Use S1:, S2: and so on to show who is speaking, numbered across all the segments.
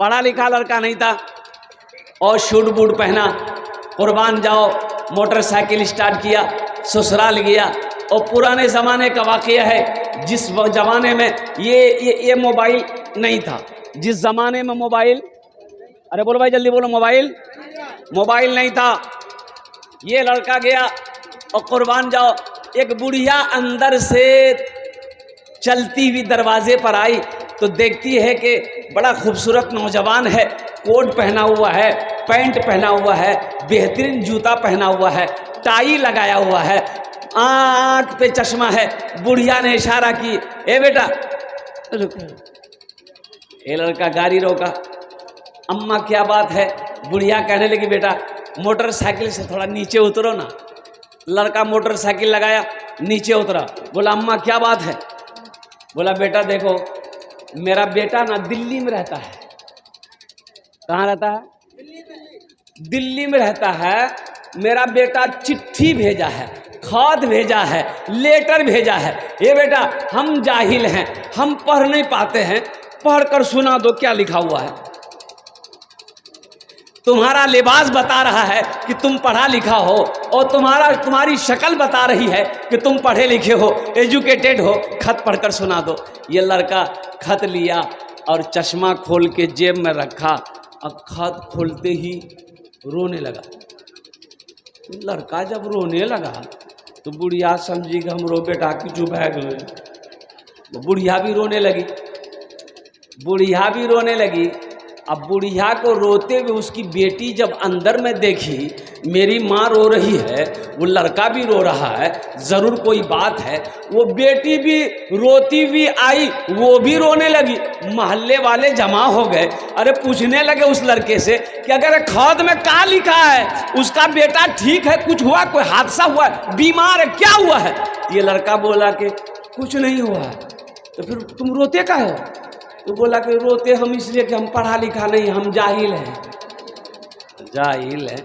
S1: पढ़ा लिखा लड़का नहीं था और शूट बूट पहना, कुर्बान जाओ, मोटरसाइकिल स्टार्ट किया, ससुराल गया। और पुराने ज़माने का वाक़या है, जिस ज़माने में ये मोबाइल नहीं था, जिस ज़माने में मोबाइल, अरे बोलो भाई जल्दी बोलो, मोबाइल नहीं था। ये लड़का गया और कुर्बान जाओ, एक बुढ़िया अंदर से चलती हुई दरवाजे पर आई तो देखती है कि बड़ा खूबसूरत नौजवान है, कोट पहना हुआ है, पैंट पहना हुआ है, बेहतरीन जूता पहना हुआ है, टाई लगाया हुआ है, आँख पे चश्मा है। बुढ़िया ने इशारा की, ए बेटा रुक। ये लड़का गाड़ी रोका, अम्मा क्या बात है? बुढ़िया कहने लगी, बेटा मोटरसाइकिल से थोड़ा नीचे उतरो ना। लड़का मोटरसाइकिल लगाया, नीचे उतरा, बोला अम्मा क्या बात है? बोला बेटा देखो, मेरा बेटा ना दिल्ली में रहता है। कहाँ रहता है? दिल्ली में रहता है। मेरा बेटा चिट्ठी भेजा है, खत भेजा है, लेटर भेजा है। ये बेटा हम जाहिल हैं, हम पढ़ नहीं पाते हैं, पढ़कर सुना दो क्या लिखा हुआ है। तुम्हारा लिबास बता रहा है कि तुम पढ़ा लिखा हो, और तुम्हारी शक्ल बता रही है कि तुम पढ़े लिखे हो, एजुकेटेड हो, खत पढ़कर सुना दो। ये लड़का खत लिया और चश्मा खोल के जेब में रखा, अब खत खोलते ही रोने लगा। लड़का जब रोने लगा तो बुढ़िया समझी कि हमरो बेटा की चुप है। बुढ़िया भी रोने लगी। अब बुढ़िया को रोते हुए उसकी बेटी जब अंदर में देखी, मेरी माँ रो रही है, वो लड़का भी रो रहा है, ज़रूर कोई बात है। वो बेटी भी रोती हुई आई, वो भी रोने लगी। मोहल्ले वाले जमा हो गए, अरे पूछने लगे उस लड़के से कि अगर खत में क्या लिखा है, उसका बेटा ठीक है, कुछ हुआ, कोई हादसा हुआ है, बीमार है, क्या हुआ है? ये लड़का बोला कि कुछ नहीं हुआ है। तो फिर तुम रोते का हो? तो बोला कि रोते हम इसलिए कि हम पढ़ा लिखा नहीं, हम जाहिल हैं।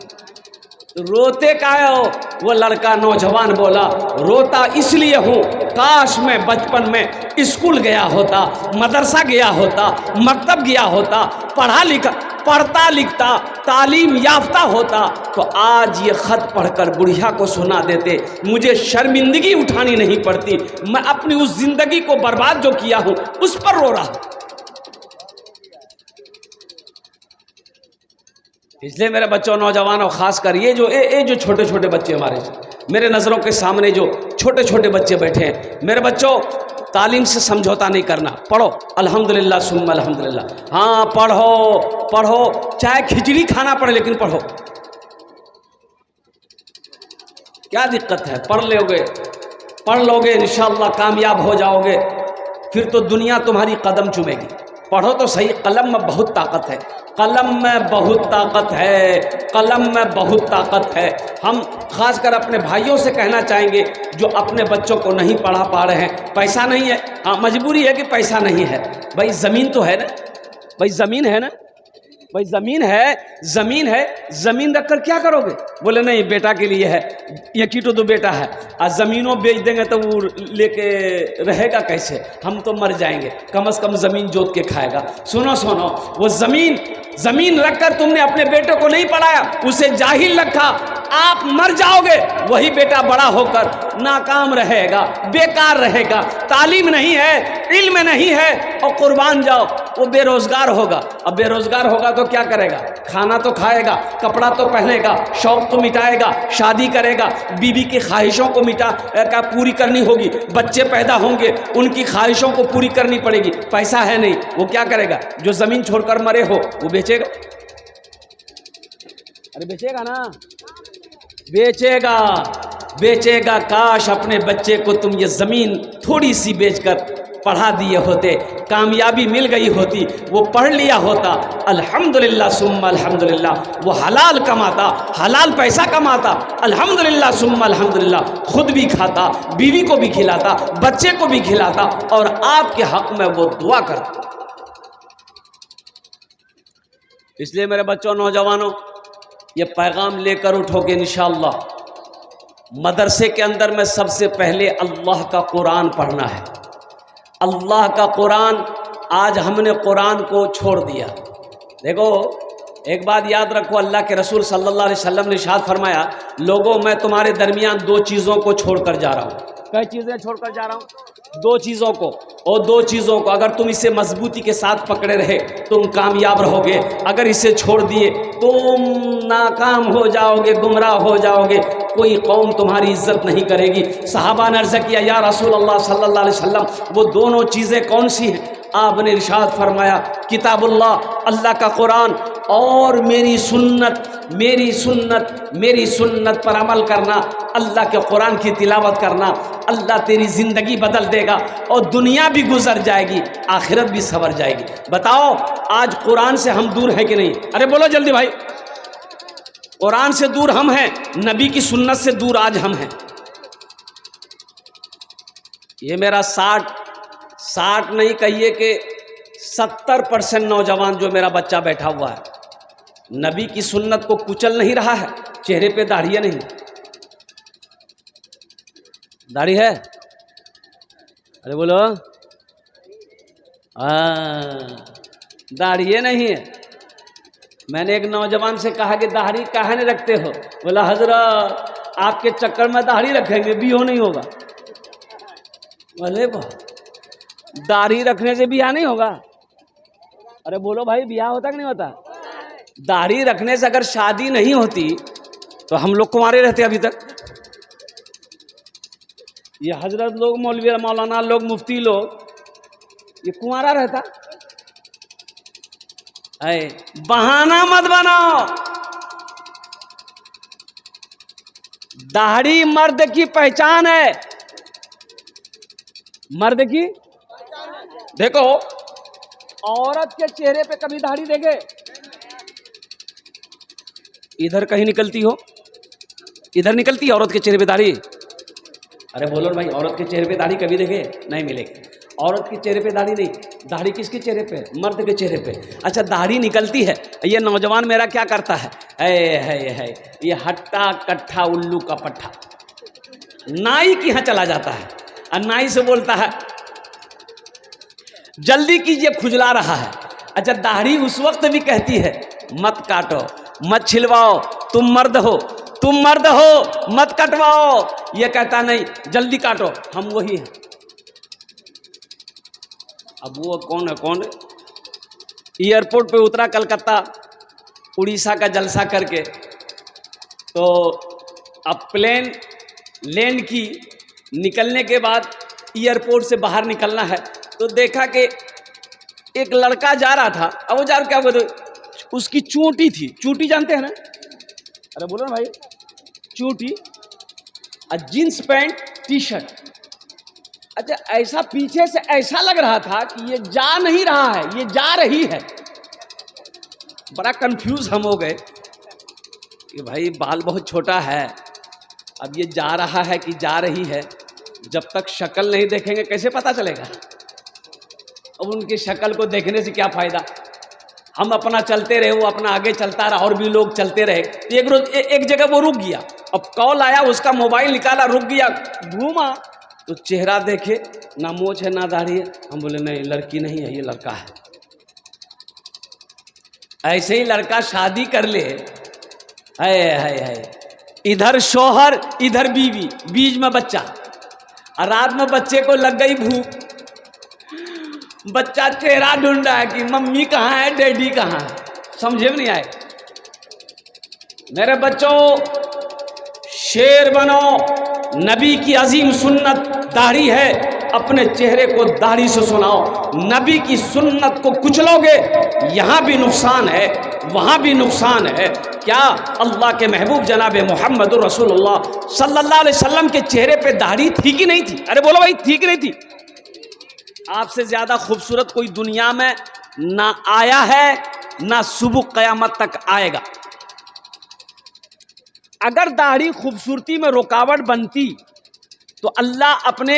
S1: तो रोते का हो? वो लड़का नौजवान बोला, रोता इसलिए हूँ, काश मैं बचपन में स्कूल गया होता, मदरसा गया होता, मकतब गया होता, पढ़ता लिखता, तालीम याफ्ता होता, तो आज ये ख़त पढ़कर बुढ़िया को सुना देते, मुझे शर्मिंदगी उठानी नहीं पड़ती। मैं अपनी उस ज़िंदगी को बर्बाद जो किया हूँ उस पर रो रहा। इसलिए मेरे बच्चों, नौजवानों, खास कर ये जो छोटे छोटे बच्चे हमारे, मेरे नज़रों के सामने जो छोटे छोटे बच्चे बैठे हैं, मेरे बच्चों, तालीम से समझौता नहीं करना। पढ़ो, अल्हम्दुलिल्लाह सुम्मा अल्हम्दुलिल्लाह। हाँ पढ़ो, चाहे खिचड़ी खाना पड़े, लेकिन पढ़ो। क्या दिक्कत है? पढ़ लोगे इंशाअल्लाह कामयाब हो जाओगे, फिर तो दुनिया तुम्हारी कदम चूमेगी। पढ़ो तो सही, कलम में बहुत ताकत है, कलम में बहुत ताकत है। हम खासकर अपने भाइयों से कहना चाहेंगे जो अपने बच्चों को नहीं पढ़ा पा रहे हैं। पैसा नहीं है, हाँ मजबूरी है कि पैसा नहीं है। भाई ज़मीन तो है ना, भाई ज़मीन है ना, भाई ज़मीन है, ज़मीन रख कर क्या करोगे? बोले नहीं बेटा के लिए है, ये कीटो तो बेटा है, और ज़मीनों बेच देंगे तो वो लेके रहेगा कैसे? हम तो मर जाएंगे, कम से कम ज़मीन जोत के खाएगा। सुनो, वो ज़मीन रखकर तुमने अपने बेटे को नहीं पढ़ाया, उसे जाहिल रखा, आप मर जाओगे। वही बेटा बड़ा होकर नाकाम रहेगा, बेकार रहेगा, तालीम नहीं है, इल्म नहीं है, और कुर्बान जाओ वो बेरोजगार होगा। अब बेरोजगार होगा तो क्या करेगा? खाना तो खाएगा, कपड़ा तो पहनेगा, शौक तो मिटाएगा, शादी करेगा, बीवी की ख्वाहिशों को पूरी करनी होगी, बच्चे पैदा होंगे, उनकी ख्वाहिशों को पूरी करनी पड़ेगी। पैसा है नहीं, वो क्या करेगा? जो ज़मीन छोड़कर मरे हो वो बेचेगा। अरे बेचेगा ना, बेचेगा। काश अपने बच्चे को तुम ये ज़मीन थोड़ी सी बेचकर पढ़ा दिए होते, कामयाबी मिल गई होती, वो पढ़ लिया होता, अल्हम्दुलिल्लाह सुम्मा अल्हम्दुलिल्लाह, वो हलाल कमाता, हलाल पैसा कमाता, अल्हम्दुलिल्लाह सुम्मा अल्हम्दुलिल्लाह, खुद भी खाता, बीवी को भी खिलाता, बच्चे को भी खिलाता, और आपके हक में वो दुआ करता। इसलिए मेरे बच्चों, नौजवानों, ये पैगाम लेकर उठोगे इंशाअल्लाह। मदरसे के अंदर में सबसे पहले अल्लाह का कुरान पढ़ना है। अल्लाह का कुरान, आज हमने कुरान को छोड़ दिया, देखो एक बात याद रखो, अल्लाह के रसूल सल्लल्लाहु अलैहि वसल्लम ने इरशाद फरमाया, लोगों मैं तुम्हारे दरमियान दो चीज़ों को छोड़कर जा रहा हूँ। कई चीज़ें छोड़कर जा रहा हूँ? दो चीज़ों को। और दो चीज़ों को अगर तुम इसे मजबूती के साथ पकड़े रहे तुम कामयाब रहोगे, अगर इसे छोड़ दिए तुम नाकाम हो जाओगे, गुमराह हो जाओगे, कोई कौम तुम्हारी इज्जत नहीं करेगी। सहाबा ने अर्ज़ किया, या रसूल अल्लाह सल्लल्लाहु अलैहि वसल्लम वो दोनों चीज़ें कौन सी हैं? आपने इरशाद फरमाया, किताबुल्लाह, अल्लाह का कुरान, और मेरी सुन्नत, मेरी सुन्नत, मेरी सुन्नत पर अमल करना, अल्लाह के कुरान की तिलावत करना। अल्लाह तेरी ज़िंदगी बदल देगा और दुनिया भी गुजर जाएगी, आखिरत भी संवर जाएगी। बताओ आज कुरान से हम दूर हैं कि नहीं? अरे बोलो जल्दी भाई। कुरान से दूर हम हैं, नबी की सुन्नत से दूर आज हम हैं। ये मेरा 60 नहीं कहिए कि 70% नौजवान जो मेरा बच्चा बैठा हुआ है, नबी की सुन्नत को कुचल नहीं रहा है। चेहरे पे दाढ़ी नहीं, दाढ़ी है? अरे बोलो, दाढ़ी नहीं है। मैंने एक नौजवान से कहा कि दाढ़ी काहे नहीं रखते हो? बोला हजरत आपके चक्कर में दाढ़ी रखेंगे बियो नहीं होगा। बोले दाढ़ी रखने से बियाह नहीं होगा? अरे बोलो भाई, बियाह होता कि नहीं होता? दाढ़ी रखने से अगर शादी नहीं होती तो हम लोग कुंवारे रहते अभी तक। ये हजरत लोग, मौलवी मौलाना लोग, मुफ्ती लोग, ये कुंवारा रहता। अरे बहाना मत बनाओ। दाढ़ी मर्द की पहचान है, मर्द की। देखो औरत के चेहरे पे कभी दाढ़ी देखे? इधर कहीं निकलती हो? इधर निकलती है औरत के चेहरे पे दाढ़ी? अरे बोलो भाई, औरत के चेहरे पे दाढ़ी कभी देखे? नहीं मिलेगी। औरत के चेहरे पे दाढ़ी नहीं, दाढ़ी किसके चेहरे पे? मर्द के चेहरे पे। अच्छा दाढ़ी निकलती है, ये नौजवान मेरा क्या करता है? है ये हट्टा कट्ठा उल्लू का पट्ठा, नाई के यहाँ चला जाता है और नाई से बोलता है जल्दी कीजिए खुजला रहा है। अच्छा दाढ़ी उस वक्त भी कहती है मत काटो, मत छिलवाओ, तुम मर्द हो, तुम मर्द हो, मत कटवाओ। ये कहता नहीं जल्दी काटो, हम वही हैं। अब वो कौन है? कौन? एयरपोर्ट पे उतरा कलकत्ता उड़ीसा का जलसा करके, तो अब प्लेन लैंड की, निकलने के बाद एयरपोर्ट से बाहर निकलना है तो देखा कि एक लड़का जा रहा था। अब वो जा रहा क्या बोलते, उसकी चोटी थी, चोटी जानते हैं ना? अरे बोलो ना भाई, चोटी और जींस पैंट टी शर्ट। अच्छा ऐसा पीछे से ऐसा लग रहा था कि ये जा नहीं रहा है, ये जा रही है। बड़ा कंफ्यूज हम हो गए कि भाई बाल बहुत छोटा है, अब ये जा रहा है कि जा रही है? जब तक शक्ल नहीं देखेंगे कैसे पता चलेगा? अब उनकी शक्ल को देखने से क्या फायदा? हम अपना चलते रहे, वो अपना आगे चलता रहा और भी लोग चलते रहे। एक रोज एक जगह वो रुक गया, अब कॉल आया, उसका मोबाइल निकाला, रुक गया, घूमा तो चेहरा देखे ना मोछ है ना दाढ़ी है। हम बोले नहीं लड़की नहीं है, ये लड़का है। ऐसे ही लड़का शादी कर ले, है इधर शोहर इधर बीवी, बीच में बच्चा, और रात में बच्चे को लग गई भूख, बच्चा चेहरा ढूंढ रहा है कि मम्मी कहाँ है, डैडी कहाँ है, समझे में नहीं आए। मेरे बच्चों शेर बनो, नबी की अजीम सुन्नत दाढ़ी है, अपने चेहरे को दाढ़ी से सुनाओ। नबी की सुन्नत को कुचलोगे यहाँ भी नुकसान है, वहाँ भी नुकसान है। क्या अल्लाह के महबूब जनाब मोहम्मद रसूलुल्लाह सल्लल्लाहु अलैहि वसल्लम के चेहरे पे दाढ़ी थी कि नहीं थी? अरे बोलो भाई, थी कि नहीं थी? आपसे ज़्यादा खूबसूरत कोई दुनिया में ना आया है ना सुबह क़यामत तक आएगा। अगर दाढ़ी खूबसूरती में रुकावट बनती तो अल्लाह अपने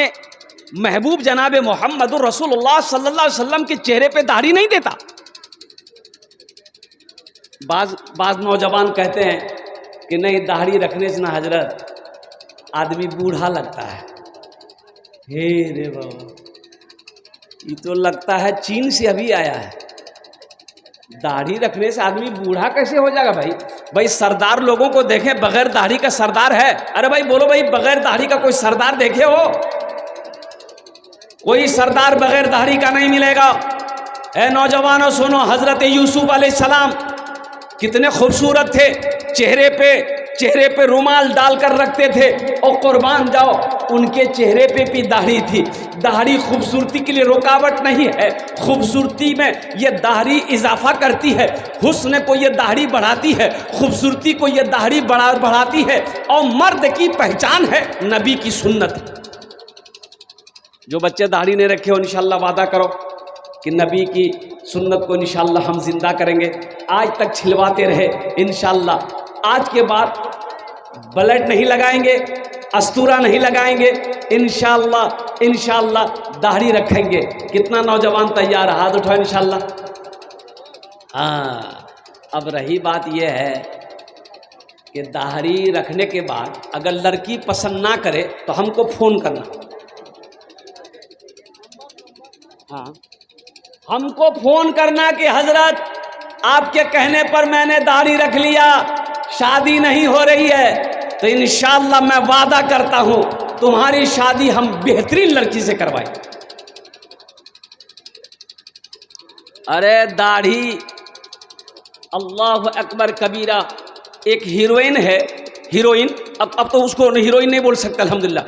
S1: महबूब जनाब मोहम्मद रसूलुल्लाह सल्लल्लाहु अलैहि वसल्लम के चेहरे पे दाढ़ी नहीं देता। बाज नौजवान कहते हैं कि नहीं दाढ़ी रखने से ना हजरत आदमी बूढ़ा लगता है। हे रे बाबा, ये तो लगता है चीन से अभी आया है। दाढ़ी रखने से आदमी बूढ़ा कैसे हो जाएगा भाई? भाई सरदार लोगों को देखें, बगैर दाढ़ी का सरदार है? अरे भाई बोलो भाई, बगैर दाढ़ी का कोई सरदार देखे हो? कोई सरदार बगैर दाढ़ी का नहीं मिलेगा। ए नौजवानों सुनो, हजरत यूसुफ अलैहिस्सलाम कितने खूबसूरत थे, चेहरे पे रुमाल डालकर रखते थे। और कुर्बान जाओ, उनके चेहरे पे भी दाढ़ी थी। दाढ़ी खूबसूरती के लिए रुकावट नहीं है, खूबसूरती में ये दाढ़ी इजाफा करती है, हुस्न को ये दाढ़ी बढ़ाती है, खूबसूरती को ये दाढ़ी बढ़ाती है। और मर्द की पहचान है नबी की सुन्नत। जो बच्चे दाढ़ी नहीं रखे हो, इंशाअल्लाह वादा करो कि नबी की सुन्नत को इंशाअल्लाह हम जिंदा करेंगे। आज तक छिलवाते रहे, इंशाअल्लाह आज के बाद ब्लेड नहीं लगाएंगे, अस्तूरा नहीं लगाएंगे, इंशाअल्लाह दाढ़ी रखेंगे। कितना नौजवान तैयार, हाथ उठाओ इंशाअल्लाह। हाँ, अब रही बात यह है कि दाढ़ी रखने के बाद अगर लड़की पसंद ना करे तो हमको फ़ोन करना। हाँ, हमको फ़ोन करना कि हजरत आपके कहने पर मैंने दाढ़ी रख लिया, शादी नहीं हो रही है, तो इंशाअल्लाह मैं वादा करता हूं तुम्हारी शादी हम बेहतरीन लड़की से करवाएं। अरे दाढ़ी, अल्लाह अकबर कबीरा। एक हीरोइन है, हीरोइन, अब तो उसको हीरोइन नहीं बोल सकता अल्हम्दुलिल्लाह,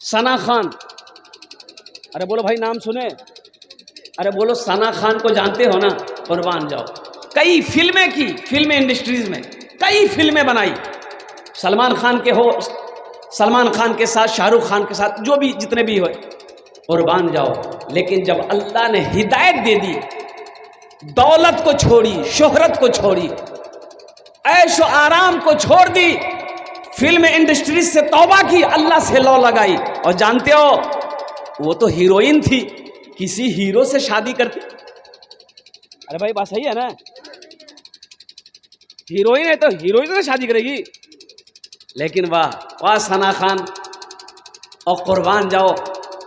S1: सना खान। अरे बोलो भाई, नाम सुने? अरे बोलो, सना खान को जानते हो ना? कुर्बान जाओ, कई फिल्में की, फिल्म इंडस्ट्रीज में कई फिल्में बनाई। सलमान खान के हो, सलमान खान के साथ, शाहरुख खान के साथ, जो भी जितने भी हो, कुर्बान जाओ। लेकिन जब अल्लाह ने हिदायत दे दी, दौलत को छोड़ी, शोहरत को छोड़ी, ऐशो आराम को छोड़ दी, फिल्म इंडस्ट्रीज से तौबा की, अल्लाह से लौ लगाई। और जानते हो, वो तो हीरोइन थी, किसी हीरो से शादी करती। अरे भाई बात सही है ना? हीरोइन है तो हीरोइन से शादी करेगी। लेकिन वाह सना खान, और कुर्बान जाओ,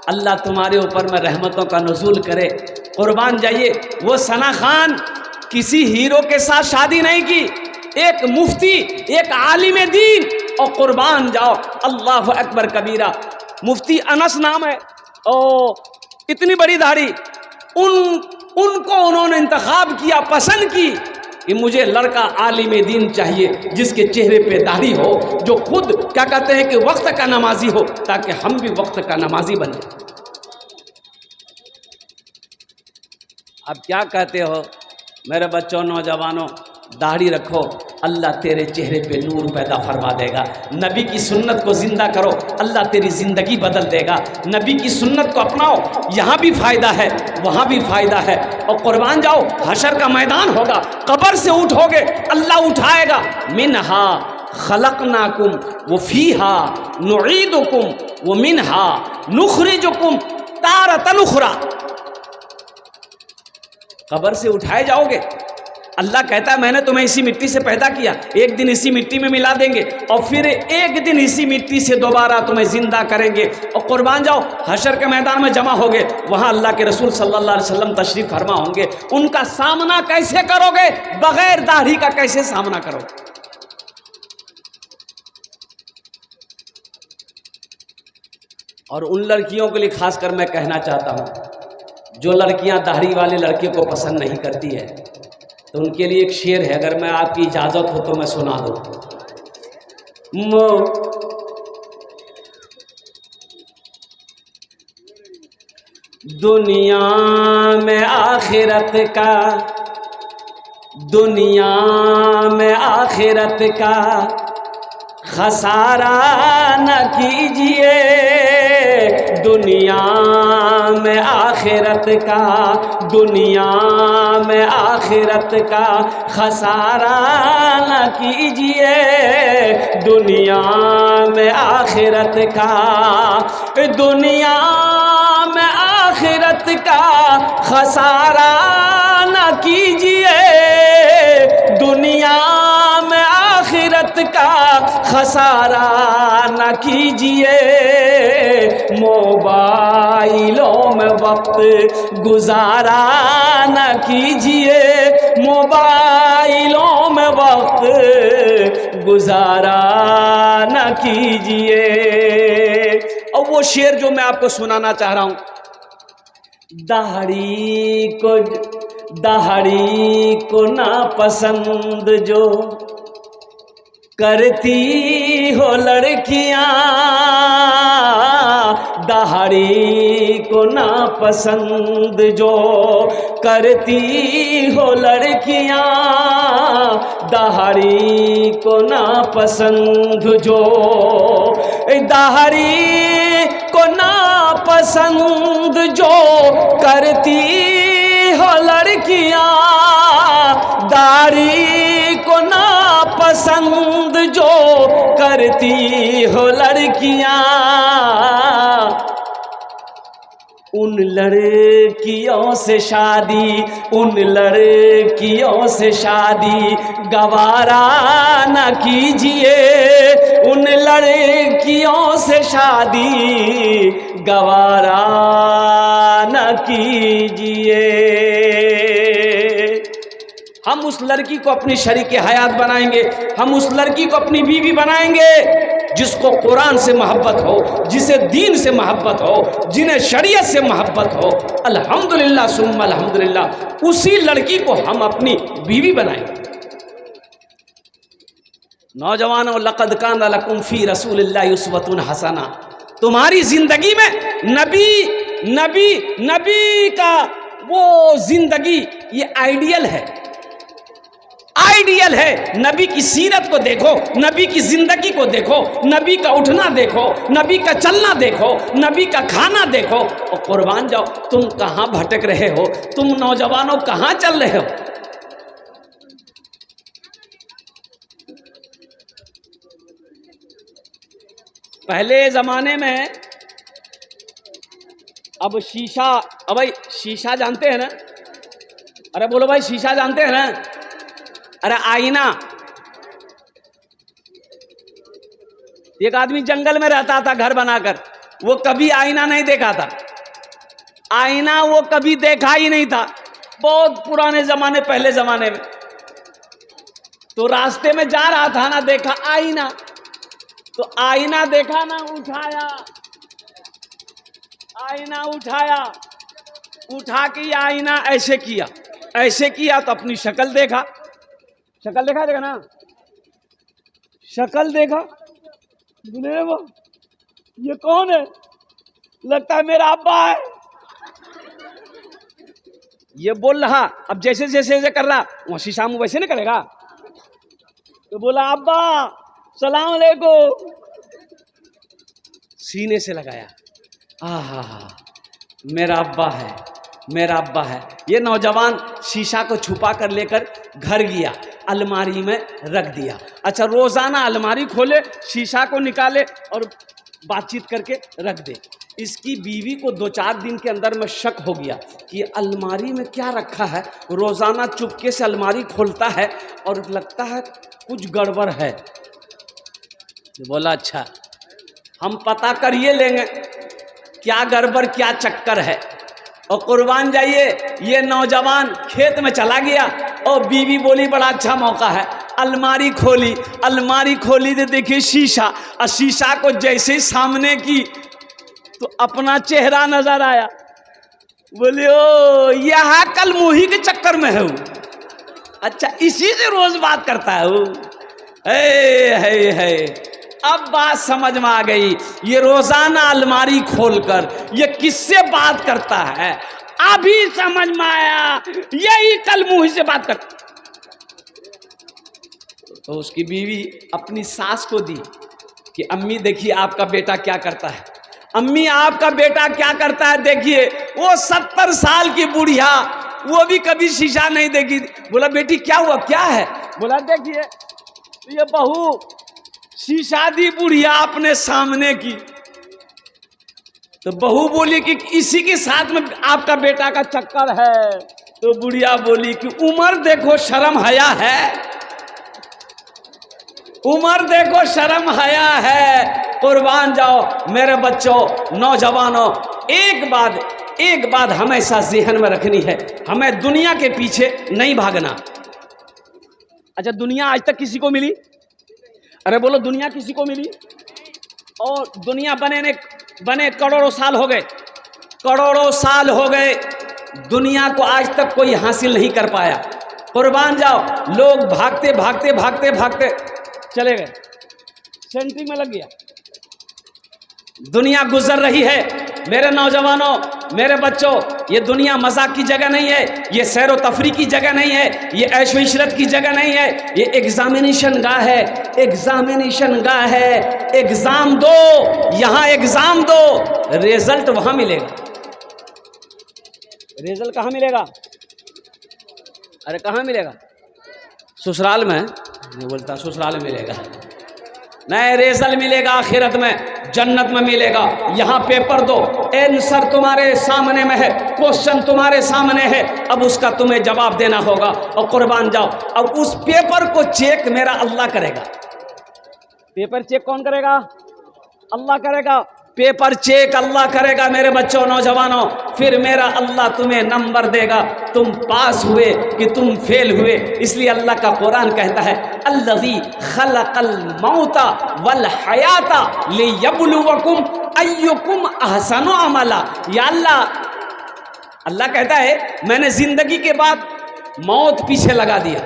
S1: अल्लाह तुम्हारे ऊपर में रहमतों का नुज़ूल करे। कुर्बान जाइए, वो सना खान किसी हीरो के साथ शादी नहीं की, एक मुफ्ती, एक आलिम दीन। और कुर्बान जाओ, अल्लाह अकबर कबीरा, मुफ्ती अनस नाम है, और इतनी बड़ी दाढ़ी, उनको उन्होंने इंतखाब किया, पसंद की कि मुझे लड़का आलिम दीन चाहिए, जिसके चेहरे पे दाढ़ी हो, जो खुद क्या कहते हैं कि वक्त का नमाजी हो, ताकि हम भी वक्त का नमाजी बन जाए। अब क्या कहते हो मेरे बच्चों, नौजवानों, दाढ़ी रखो, अल्लाह तेरे चेहरे पे नूर पैदा फरमा देगा। नबी की सुन्नत को जिंदा करो, अल्लाह तेरी ज़िंदगी बदल देगा। नबी की सुन्नत को अपनाओ, यहाँ भी फ़ायदा है, वहाँ भी फ़ायदा है। और कुर्बान जाओ, हशर का मैदान होगा, कब्र से उठोगे, अल्लाह उठाएगा। मिनहा खलकनाकुम व फीहा नुईदुकुम व मिनहा नुखरिजुकुम तारतन उखरा। कब्र से उठाए जाओगे, अल्लाह कहता है मैंने तुम्हें इसी मिट्टी से पैदा किया, एक दिन इसी मिट्टी में मिला देंगे, और फिर एक दिन इसी मिट्टी से दोबारा तुम्हें जिंदा करेंगे। और कुर्बान जाओ, हशर के मैदान में जमा होगे, वहां अल्लाह के रसूल सल्लल्लाहु अलैहि वसल्लम तशरीफ फरमा होंगे। उनका सामना कैसे करोगे? बगैर दाढ़ी का कैसे सामना करोगे? और उन लड़कियों के लिए खासकर मैं कहना चाहता हूं, जो लड़कियां दाढ़ी वाले लड़के को पसंद नहीं करती है, तो उनके लिए एक शेर है, अगर मैं आपकी इजाज़त हो तो मैं सुना दूँ। दुनिया में आखिरत का, दुनिया में आखिरत का खसारा न कीजिए, दुनिया में आखिरत का, दुनिया में आखिरत का खसारा न कीजिए, दुनिया में आखिरत का, दुनिया में आखिरत का खसारा न कीजिए, दुनिया में आखिरत वक्त का खसारा न कीजिए, मोबाइलों में वक्त गुजारा न कीजिए, मोबाइलों में वक्त गुजारा न कीजिए। और वो शेर जो मैं आपको सुनाना चाह रहा हूं, दाढ़ी को ना पसंद जो करती हो लड़कियां, दाढ़ी को ना पसंद जो करती हो लड़कियां, दाढ़ी को ना पसंद जो, दाढ़ी को ना पसंद जो करती हो लड़कियां, दाढ़ी को ना पसंद जो करती हो लड़कियां, उन लड़कियों से शादी, उन लड़कियों से शादी गवारा न कीजिए, उन लड़कियों से शादी गवारा न कीजिए। हम उस लड़की को अपनी शरीके हयात बनाएंगे, हम उस लड़की को अपनी बीवी बनाएंगे जिसको कुरान से मोहब्बत हो, जिसे दीन से मोहब्बत हो, जिन्हें शरीयत से मोहब्बत हो। अल्हम्दुलिल्लाह सुम्मा अल्हम्दुलिल्लाह, उसी लड़की को हम अपनी बीवी बनाएंगे। नौजवानों, लक़द काना लकुम फ़ी रसूलिल्लाहि उस्वतुन हसना, तुम्हारी जिंदगी में नबी का वो जिंदगी ये आइडियल है, आइडियल है। नबी की सीरत को देखो, नबी की जिंदगी को देखो, नबी का उठना देखो, नबी का चलना देखो, नबी का खाना देखो, और कुर्बान जाओ तुम कहां भटक रहे हो, तुम नौजवानों कहां चल रहे हो। पहले जमाने में, अब शीशा, अब भाई शीशा जानते हैं ना, अरे बोलो भाई शीशा जानते हैं ना, अरे आईना। एक आदमी जंगल में रहता था घर बनाकर, वो कभी आईना नहीं देखा था, आईना वो कभी देखा ही नहीं था, बहुत पुराने जमाने, पहले जमाने में। तो रास्ते में जा रहा था ना, देखा आईना, तो आईना देखा ना, उठाया, आईना उठाया, उठा के आईना ऐसे किया, ऐसे किया तो अपनी शक्ल देखा, शक्ल देखा ना, शक्ल देखा, बोले वो ये कौन है, लगता है मेरा अब्बा है। ये बोल रहा, अब जैसे जैसे जैसे कर रहा, वो शीशा मुंह वैसे नहीं करेगा, तो बोला अब्बा सलाम अलैकुम, सीने से लगाया, आहा मेरा अब्बा है, मेरा अब्बा है। ये नौजवान शीशा को छुपा कर लेकर घर गया, अलमारी में रख दिया। अच्छा, रोजाना अलमारी खोले, शीशा को निकाले और बातचीत करके रख दे। इसकी बीवी को 2-4 दिन के अंदर में शक हो गया कि अलमारी में क्या रखा है, रोजाना चुपके से अलमारी खोलता है और लगता है कुछ गड़बड़ है। बोला अच्छा हम पता करिए लेंगे क्या गड़बड़ क्या चक्कर है। और कुर्बान जाइए, ये नौजवान खेत में चला गया और बीवी बोली बड़ा अच्छा मौका है, अलमारी खोली, अलमारी खोली तो देखिए शीशा, और शीशा को जैसे सामने की तो अपना चेहरा नजर आया। बोले ओ यहाँ कल मुही के चक्कर में है, अच्छा इसी से रोज बात करता है। अब बात समझ में आ गई, ये रोजाना अलमारी खोलकर ये किससे बात करता है, अभी समझ में आया, यही कल मुंह से बात करता। तो उसकी बीवी अपनी सास को दी कि अम्मी देखिए आपका बेटा क्या करता है, अम्मी आपका बेटा क्या करता है देखिए। वो 70 साल की बुढ़िया, वो भी कभी शीशा नहीं देखी। बोला बेटी क्या हुआ, क्या है? बोला देखिए ये बहू शीशा दी बुढ़िया अपने सामने की। तो बहू बोली कि इसी के साथ में आपका बेटा का चक्कर है। तो बुढ़िया बोली कि उम्र देखो, शर्म हया है। उम्र देखो, शर्म हया है। कुर्बान जाओ मेरे बच्चों, नौजवानों, एक बात हमेशा ज़हन में रखनी है, हमें दुनिया के पीछे नहीं भागना। अच्छा, दुनिया आज तक किसी को मिली? अरे बोलो, दुनिया किसी को मिली? और दुनिया बने करोड़ों साल हो गए, करोड़ों साल हो गए, दुनिया को आज तक कोई हासिल नहीं कर पाया। कुर्बान जाओ, लोग भागते भागते भागते भागते चले गए, सेंट्री में लग गया। दुनिया गुजर रही है। मेरे नौजवानों, मेरे बच्चों, ये दुनिया मजाक की जगह नहीं है, ये सैर व तफरी की जगह नहीं है, ये ऐश व इशरत की जगह नहीं है, ये एग्जामिनेशन गाह है। एग्जामिनेशन गाह है, एग्जाम दो, यहाँ एग्जाम दो, रिजल्ट वहां मिलेगा। रिजल्ट कहाँ मिलेगा? अरे कहाँ मिलेगा? ससुराल में नहीं बोलता, ससुराल में मिलेगा नहीं, रिजल्ट मिलेगा आखिरत में, जन्नत में मिलेगा। यहाँ पेपर दो, आंसर तुम्हारे सामने में है, क्वेश्चन तुम्हारे सामने है, अब उसका तुम्हें जवाब देना होगा। और कुर्बान जाओ, अब उस पेपर को चेक मेरा अल्लाह करेगा। पेपर चेक कौन करेगा? अल्लाह करेगा। पेपर चेक अल्लाह करेगा मेरे बच्चों, नौजवानों। फिर मेरा अल्लाह तुम्हें नंबर देगा, तुम पास हुए कि तुम फेल हुए। इसलिए अल्लाह का कुरान कहता है, अल्लज़ी खलक़ल मौता वल हयाता लियब्लुवकुम अय्युकुम अहसनु अमला। या अल्लाह कहता है, मैंने जिंदगी के बाद मौत पीछे लगा दिया,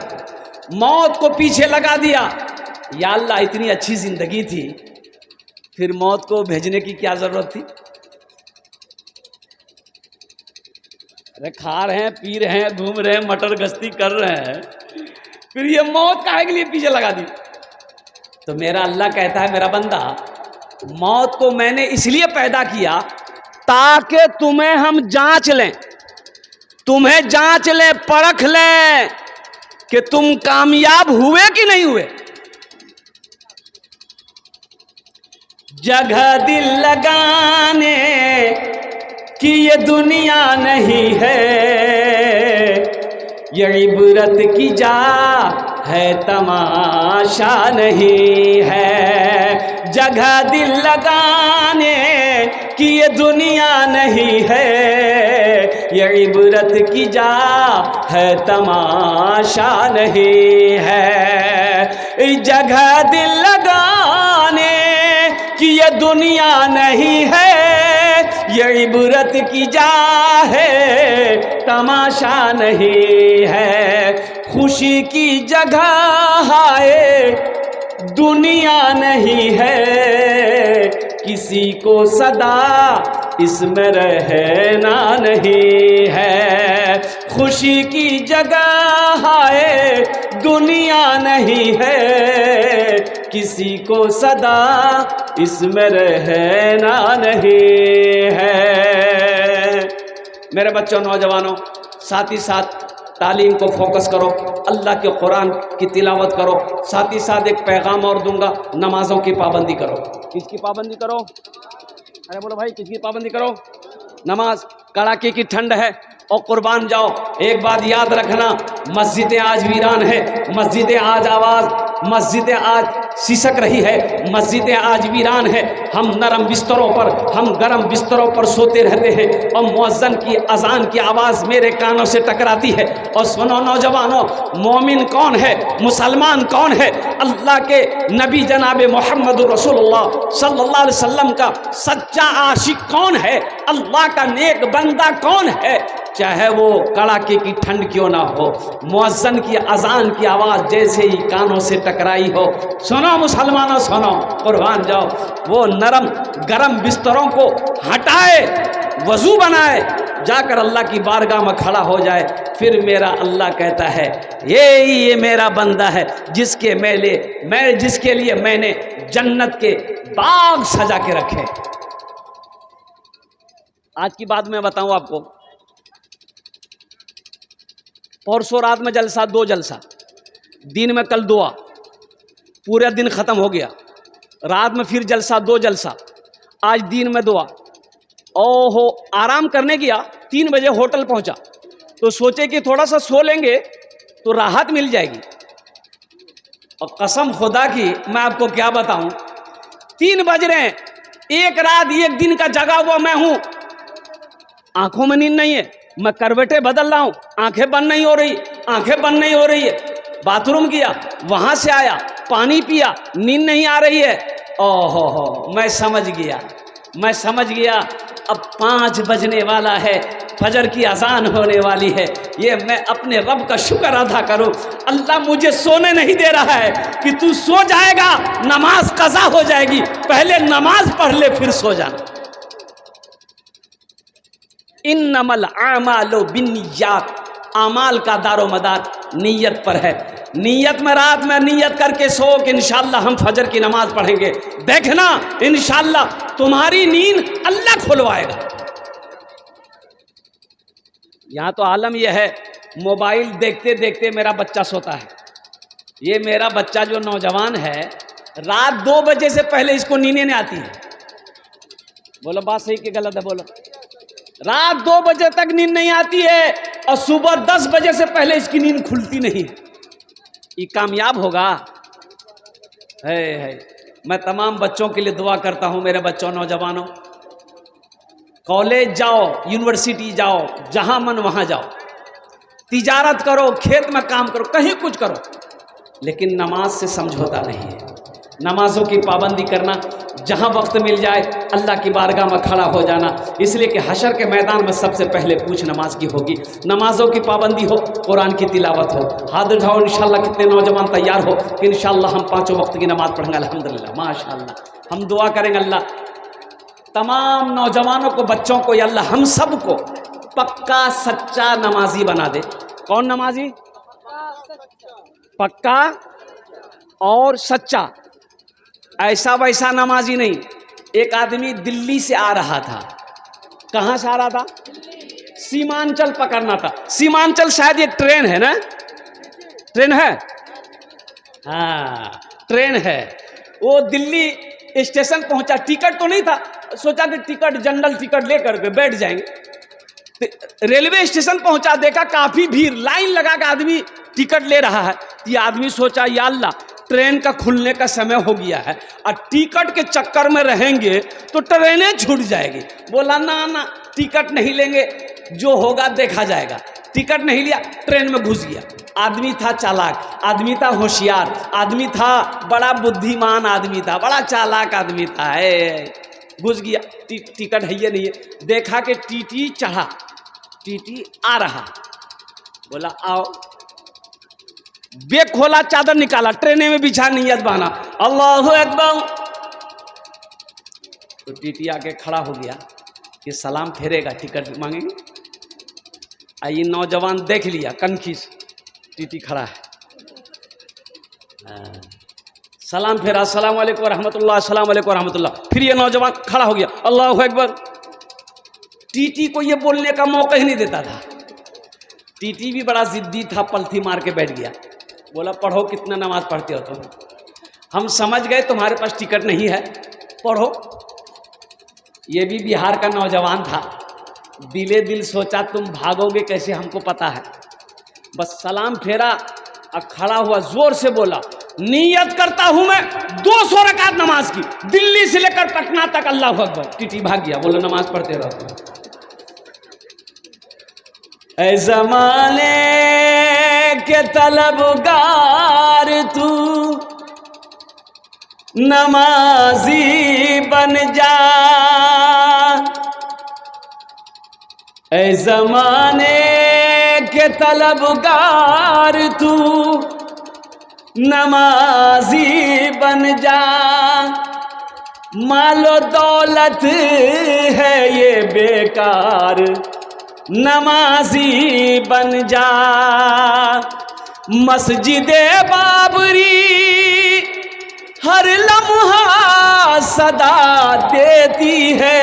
S1: मौत को पीछे लगा दिया। या अल्लाह, इतनी अच्छी जिंदगी थी, फिर मौत को भेजने की क्या जरूरत थी? अरे खा रहे हैं, पी रहे हैं, घूम रहे हैं, मटर गश्ती कर रहे हैं, फिर ये मौत काहे के लिए पीछे लगा दी? तो मेरा अल्लाह कहता है, मेरा बंदा, मौत को मैंने इसलिए पैदा किया ताकि तुम्हें हम जांच लें, तुम्हें जांच लें, परख लें कि तुम कामयाब हुए कि नहीं हुए। जगह दिल लगाने की ये दुनिया नहीं है, ये इबरत की जा है, तमाशा नहीं है। जगह दिल लगाने की ये दुनिया नहीं है, ये इबरत की जा है, तमाशा नहीं है। जगह दिल लगाने कि ये दुनिया नहीं है, ये इबरत की जा है, तमाशा नहीं है। खुशी की जगह है, दुनिया नहीं है, किसी को सदा इसमें रहना नहीं है। खुशी की जगह है, दुनिया नहीं है, किसी को सदा इसमें रहना नहीं है। मेरे बच्चों, नौजवानों, साथ ही साथ तालीम को फोकस करो, अल्लाह के कुरान की तिलावत करो। साथ ही साथ एक पैगाम और दूंगा, नमाजों की पाबंदी करो। किसकी पाबंदी करो? अरे बोलो भाई, किसकी पाबंदी करो? नमाज। कड़ाके की ठंड है और कुर्बान जाओ, एक बात याद रखना, मस्जिदें आज वीरान है, मस्जिदें आज मस्जिदें आज सिसक रही है, मस्जिदें आज वीरान है। हम नरम बिस्तरों पर, हम गर्म बिस्तरों पर सोते रहते हैं और मुअज्जिन की अजान की आवाज़ मेरे कानों से टकराती है। और सुनो नौजवानों, मोमिन कौन है, मुसलमान कौन है, अल्लाह के नबी जनाब मोहम्मद रसूलुल्लाह सल्लल्लाहु अलैहि वसल्लम का सच्चा आशिक कौन है, अल्लाह का नेक बंदा कौन है, चाहे वो कड़ाके की ठंड क्यों ना हो, मुअज्जिन की अजान की आवाज़ जैसे ही कानों से टकराई हो, सुनो मुसलमानों, सुनो, कुर्बान जाओ, वो नरम गरम बिस्तरों को हटाए, वजू बनाए, जाकर अल्लाह की बारगाह में खड़ा हो जाए। फिर मेरा अल्लाह कहता है, ये मेरा बंदा है जिसके लिए मैंने जन्नत के बाग सजा के रखे। आज की बात मैं बताऊं आपको, परसों रात में जलसा, 2 जलसा, दिन में कल दुआ, पूरा दिन ख़त्म हो गया, रात में फिर जलसा, 2 जलसा, आज दिन में दुआ। ओहो, आराम करने गया, 3 बजे होटल पहुंचा तो सोचे कि थोड़ा सा सो लेंगे तो राहत मिल जाएगी। और कसम खुदा की मैं आपको क्या बताऊं, 3 बज रहे हैं, एक रात एक दिन का जगा हुआ मैं हूं, आंखों में नींद नहीं है, मैं करवटें बदल रहा हूं, आंखें बंद नहीं हो रही, आंखें बंद नहीं हो रही है, बाथरूम किया, वहां से आया, पानी पिया, नींद नहीं आ रही है। ओहो, मैं समझ गया अब 5 बजने वाला है, फजर की अजान होने वाली है, ये मैं अपने रब का शुक्र अदा करूं, अल्लाह मुझे सोने नहीं दे रहा है कि तू सो जाएगा नमाज कज़ा हो जाएगी, पहले नमाज पढ़ ले फिर सो जाना। इन्नमल आमालु बिन्नियात, आमाल का दारोमदार नीयत पर है। नीयत में रात में नीयत करके सो कि इंशाअल्लाह हम फजर की नमाज पढ़ेंगे, देखना इंशाअल्लाह तुम्हारी नींद अल्लाह खुलवाएगा। यहाँ तो आलम यह है, मोबाइल देखते देखते मेरा बच्चा सोता है। ये मेरा बच्चा जो नौजवान है, रात 2 बजे से पहले इसको नींद नहीं आती है। बोलो बात सही कि गलत है? बोलो। रात 2 बजे तक नींद नहीं आती है और सुबह 10 बजे से पहले इसकी नींद खुलती नहीं है। ये कामयाब होगा? है। मैं तमाम बच्चों के लिए दुआ करता हूं, मेरे बच्चों, नौजवानों, कॉलेज जाओ, यूनिवर्सिटी जाओ, जहां मन वहां जाओ, तिजारत करो, खेत में काम करो, कहीं कुछ करो, लेकिन नमाज से समझौता नहीं है। नमाजों की पाबंदी करना, जहां वक्त मिल जाए अल्लाह की बारगाह में खड़ा हो जाना, इसलिए कि हशर के मैदान में सबसे पहले पूछ नमाज की होगी। नमाजों की पाबंदी हो, कुरान की तिलावत हो। हाथ उठाओ इंशाअल्लाह, कितने नौजवान तैयार हो कि इंशाअल्लाह हम 5 वक्त की नमाज पढ़ेंगे। अल्हम्दुलिल्लाह, माशाअल्लाह। हम दुआ करेंगे अल्लाह तमाम नौजवानों को, बच्चों को, या अल्लाह हम सब को पक्का सच्चा नमाजी बना दे। कौन नमाजी? पक्का और सच्चा, ऐसा वैसा नमाजी नहीं। एक आदमी दिल्ली से आ रहा था। कहाँ से आ रहा था? सीमांचल पकड़ना था। सीमांचल शायद एक ट्रेन है ना? ट्रेन है, हाँ ट्रेन है। वो दिल्ली स्टेशन पहुंचा, टिकट तो नहीं था, सोचा कि टिकट जनरल टिकट लेकर के बैठ जाएंगे। रेलवे स्टेशन पहुंचा, देखा काफी भीड़, लाइन लगा के आदमी टिकट ले रहा है। ये आदमी सोचा या अल्लाह, ट्रेन का खुलने का समय हो गया है और टिकट के चक्कर में रहेंगे तो ट्रेनें छूट जाएगी। बोला ना टिकट नहीं लेंगे, जो होगा देखा जाएगा। टिकट नहीं लिया, ट्रेन में घुस गया। आदमी था चालाक, आदमी था होशियार, आदमी था बड़ा बुद्धिमान, आदमी था बड़ा चालाक, आदमी था। घुस गया, टिकट है ये नहीं है। देखा कि टीटी चढ़ा, टीटी आ रहा, बोला आओ। बेग खोला, चादर निकाला, ट्रेने में बिछा, नियत बना, अल्लाहु अकबर। तो टीटी आके खड़ा हो गया कि सलाम फेरेगा, टिकट मांगेंगे। आइए नौजवान देख लिया, कनखी से टीटी खड़ा है, सलाम फेरा, अस्सलाम वालेकुम रहमतुल्लाह, अस्सलाम वालेकुम रहमतुल्लाह। फिर ये नौजवान खड़ा हो गया, अल्लाहु अकबर। टीटी को ये बोलने का मौका ही नहीं देता था। टीटी भी बड़ा जिद्दी था, पलथी मार के बैठ गया। बोला पढ़ो, कितना नमाज पढ़ते हो तुम? हम समझ गए तुम्हारे पास टिकट नहीं है, पढ़ो। ये भी बिहार का नौजवान था, दिले दिल सोचा तुम भागोगे कैसे, हमको पता है। बस सलाम फेरा और खड़ा हुआ, जोर से बोला, नियत करता हूं मैं 200 रकात नमाज की, दिल्ली से लेकर पटना तक। अल्लाहु अकबर। टीटी भाग गया, बोला नमाज पढ़ते रहो। ऐ ज़माने के तलबगार तू नमाजी बन जा, ऐ ज़माने के तलबगार तू नमाजी बन जा। मालो दौलत है ये बेकार, नमाजी बन जा। मस्जिदे बाबरी हर लम्हा सदा देती है,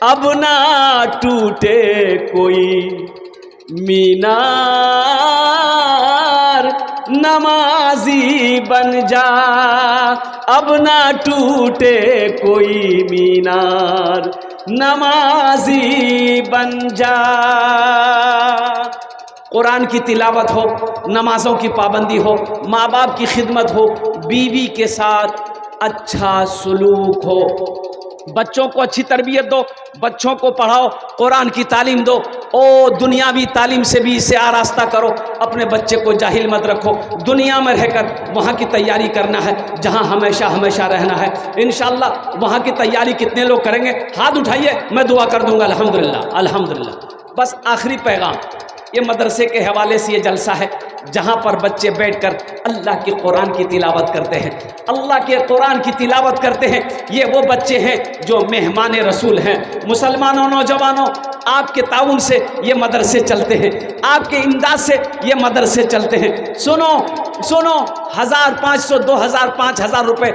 S1: अब ना टूटे कोई मीनार, नमाजी बन जा। अब ना टूटे कोई मीनार, नमाजी बन जा। कुरान की तिलावत हो, नमाज़ों की पाबंदी हो, माँ बाप की खिदमत हो, बीवी के साथ अच्छा सलूक हो, बच्चों को अच्छी तरबियत दो, बच्चों को पढ़ाओ, कुरान की तालीम दो। ओ दुनियावी तालीम से भी इसे आरास्ता करो, अपने बच्चे को जाहिल मत रखो। दुनिया में रहकर वहाँ की तैयारी करना है जहाँ हमेशा हमेशा रहना है। इंशाअल्लाह वहाँ की तैयारी कितने लोग करेंगे? हाथ उठाइए, मैं दुआ कर दूंगा। अल्हम्दुलिल्लाह अल्हम्दुलिल्लाह। बस आखिरी पैगाम, ये मदरसे के हवाले से ये जलसा है जहाँ पर बच्चे बैठकर अल्लाह के कुरान की तिलावत करते हैं, अल्लाह के कुरान की तिलावत करते हैं। ये वो बच्चे हैं जो मेहमान रसूल हैं। मुसलमानों, नौजवानों, आपके ताउन से ये मदरसे चलते हैं, आपके इमदाद से ये मदरसे चलते हैं। सुनो सुनो, 1500, 2000, 5000 रुपये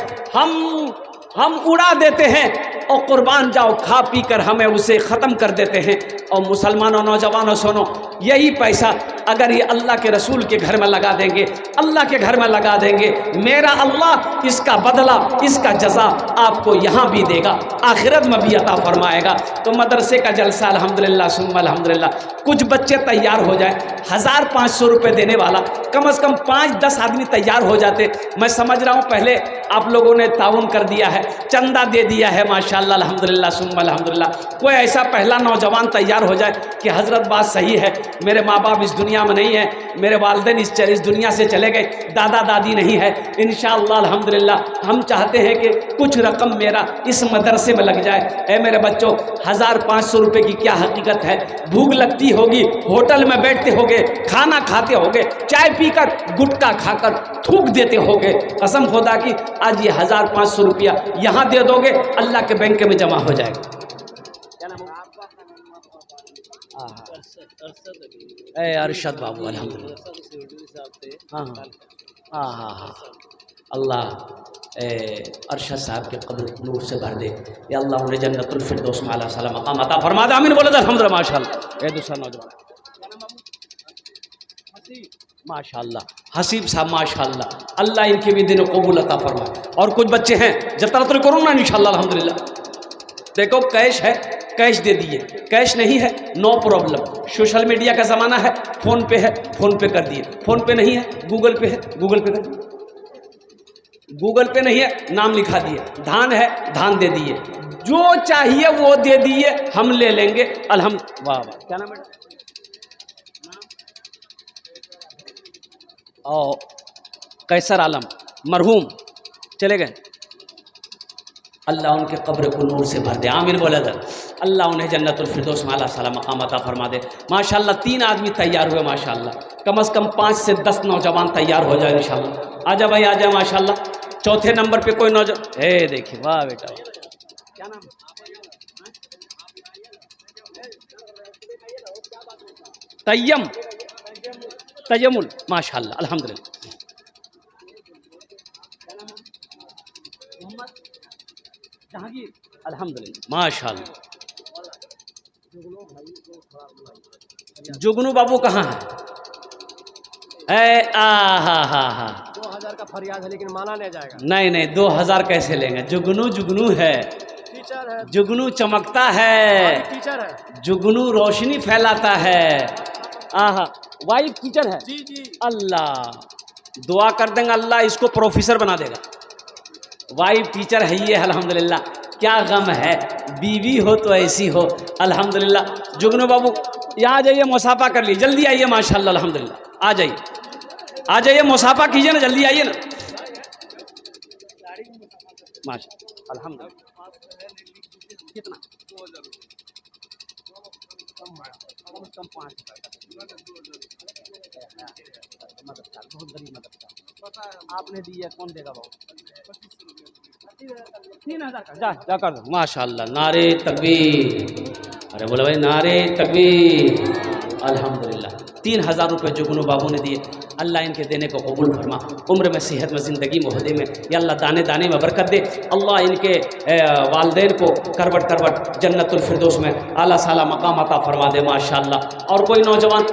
S1: हम उड़ा देते हैं और कुर्बान जाओ खा पी कर हमें उसे ख़त्म कर देते हैं। और मुसलमानों, नौजवानों, सुनो, यही पैसा अगर ये अल्लाह के रसूल के घर में लगा देंगे, अल्लाह के घर में लगा देंगे, मेरा अल्लाह इसका बदला, इसका जज़ा आपको यहाँ भी देगा, आखिरत में भी अता फरमाएगा। तो मदरसे का जलसा अल्हम्दुलिल्लाह सुम्मा अल्हम्दुलिल्लाह। कुछ बच्चे तैयार हो जाए, 1500 रुपये देने वाला कम से कम 5-10 आदमी तैयार हो जाते। मैं समझ रहा हूँ पहले आप लोगों ने ताउन कर दिया है, चंदा दे दिया है, माशाअल्लाह अल्हम्दुलिल्लाह सुम्मा अल्हम्दुलिल्लाह। कोई ऐसा पहला नौजवान तैयार हो जाए कि हज़रत बात सही है, मेरे माँ बाप इस दुनिया में नहीं है, मेरे वालिदैन इस दुनिया से चले गए, दादा दादी नहीं है, इंशाअल्लाह अल्हम्दुलिल्लाह हम चाहते हैं कि कुछ रकम मेरा इस मदरसे में लग जाए। ऐ मेरे बच्चों, 1500 रुपये की क्या हकीकत है? भूख लगती होगी, होटल में बैठते होगे, खाना खाते होगे, चाय पीकर गुटखा खाकर थूक देते होगे। कसम खुदा की आज ये 1500 रुपया यहाँ दे दोगे, अल्लाह के बैंक में जमा हो जाएगा। क्या नाम है? अरशद बाबू अल्हम्दुलिल्लाह। हाँ हाँ हाँ, अल्लाह अरशद साहब के कब्र नूर से भर दे, या अल्लाह उन्हें जन्नतुल फिरदौस में आला साला मकाम अता फरमा दे। आमीन बोले अल्हम्दुलिल्लाह माशाअल्लाह। ये दूसरा नौजवान माशाअल्लाह, हसीब साहब माशाअल्लाह, अल्लाह इनके भी दिन कबूल अता फरमाए। और कुछ बच्चे हैं जब तरह करूँ ना इंशाअल्लाह अल्हम्दुलिल्लाह। देखो कैश है, कैश दे दिए, कैश नहीं है नो प्रॉब्लम, सोशल मीडिया का ज़माना है, फ़ोन पे है, फ़ोन पे कर दिए, फ़ोन पे नहीं है गूगल पे है, गूगल पे कर दिए, गूगल पे नहीं है नाम लिखा दिए, धान है धान दे दिए, जो चाहिए वो दे दिए, हम ले लेंगे अल्हम्दुलिल्लाह। वाह वाह, क्या नाम है? और कैसर आलम मरहूम चले गए, अल्लाह उनके कब्र को नूर से भर दे। आमीन बोला था। अल्लाह उन्हें जन्नतुल फिरदौस में आला साला मकाम अता फरमा दे। माशाअल्लाह 3 आदमी तैयार हुए माशाअल्लाह, कम से कम 5 से 10 नौजवान तैयार हो जाए इंशाअल्लाह। आजा भाई आजा माशाअल्लाह। चौथे नंबर पे कोई नौजवान है, देखिए वाह बेटा, क्या नाम? तय्यम तयमुल माशाअल्लाह अल्हम्दुलिल्लाह। जहांगीर अल्हम्दुलिल्लाह माशाअल्लाह। जुगनू बाबू कहाँ है? हा
S2: 2000 का फरियाद है लेकिन माना नहीं जाएगा।
S1: नहीं नहीं 2000 कैसे लेंगे? जुगनू जुगनू है,
S2: टीचर है,
S1: जुगनू चमकता है,
S2: टीचर है,
S1: जुगनू रोशनी फैलाता है। आहा, वाइफ टीचर है।
S2: जी जी,
S1: अल्लाह दुआ कर देंगे, अल्लाह इसको प्रोफेसर बना देगा। वाइफ टीचर है ये अल्हम्दुलिल्लाह। क्या गम है, बीवी हो तो ऐसी हो अल्हम्दुलिल्लाह। जुगनू बाबू यहाँ आ जाइए, मुसाफा कर लीजिए, जल्दी आइए माशाअल्लाह अल्हम्दुलिल्लाह। आ जाइए मुसाफा कीजिए ना, जल्दी आइए ना माशाअल्लाह अल्हम्दुलिल्लाह। कितना? 2000 कम 5 बहुत गरीब मदद आपने दिया, कौन देगा बाबू? 3000 का जा कर दो माशाअल्लाह। नारे तकबीर, अरे बोला भाई नारे तकबीर अल्हम्दुलिल्लाह। 3000 रुपये जुगनू बाबू ने दिए, अल्लाह इनके देने को कबूल फरमा, उम्र में सेहत में ज़िंदगी मोहदे में या अल्लाह दाने दाने में बरकत दे। अल्लाह इनके वालदैन को करवट करवट जन्नतुल फिरदौस में आला साला मकाम अता फरमा दे माशाअल्लाह। और कोई नौजवान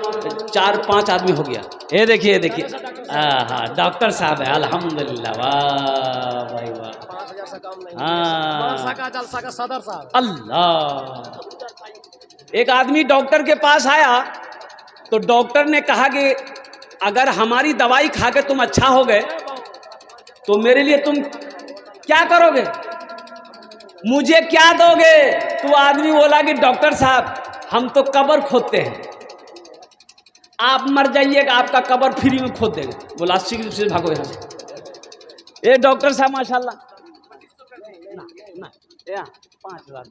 S1: 4-5 आदमी हो गया, ये देखिए हाँ डॉक्टर साहब है अल्हम्दुलिल्लाह। वाह भाई वाह,
S2: 5000 से कम नहीं।
S1: हाँ
S2: का जलसा का सदर साहब
S1: अल्लाह। एक आदमी डॉक्टर के पास आया, तो डॉक्टर ने कहा कि अगर हमारी दवाई खा के तुम अच्छा हो गए तो मेरे लिए तुम क्या करोगे, मुझे क्या दोगे। तो आदमी बोला कि डॉक्टर साहब हम तो कब्र खोदते हैं, आप मर जाइएगा आपका कब्र फ्री में खोद देंगे। बोला से भागो यहाँ से। ये डॉक्टर साहब माशाल्लाह ना 5,000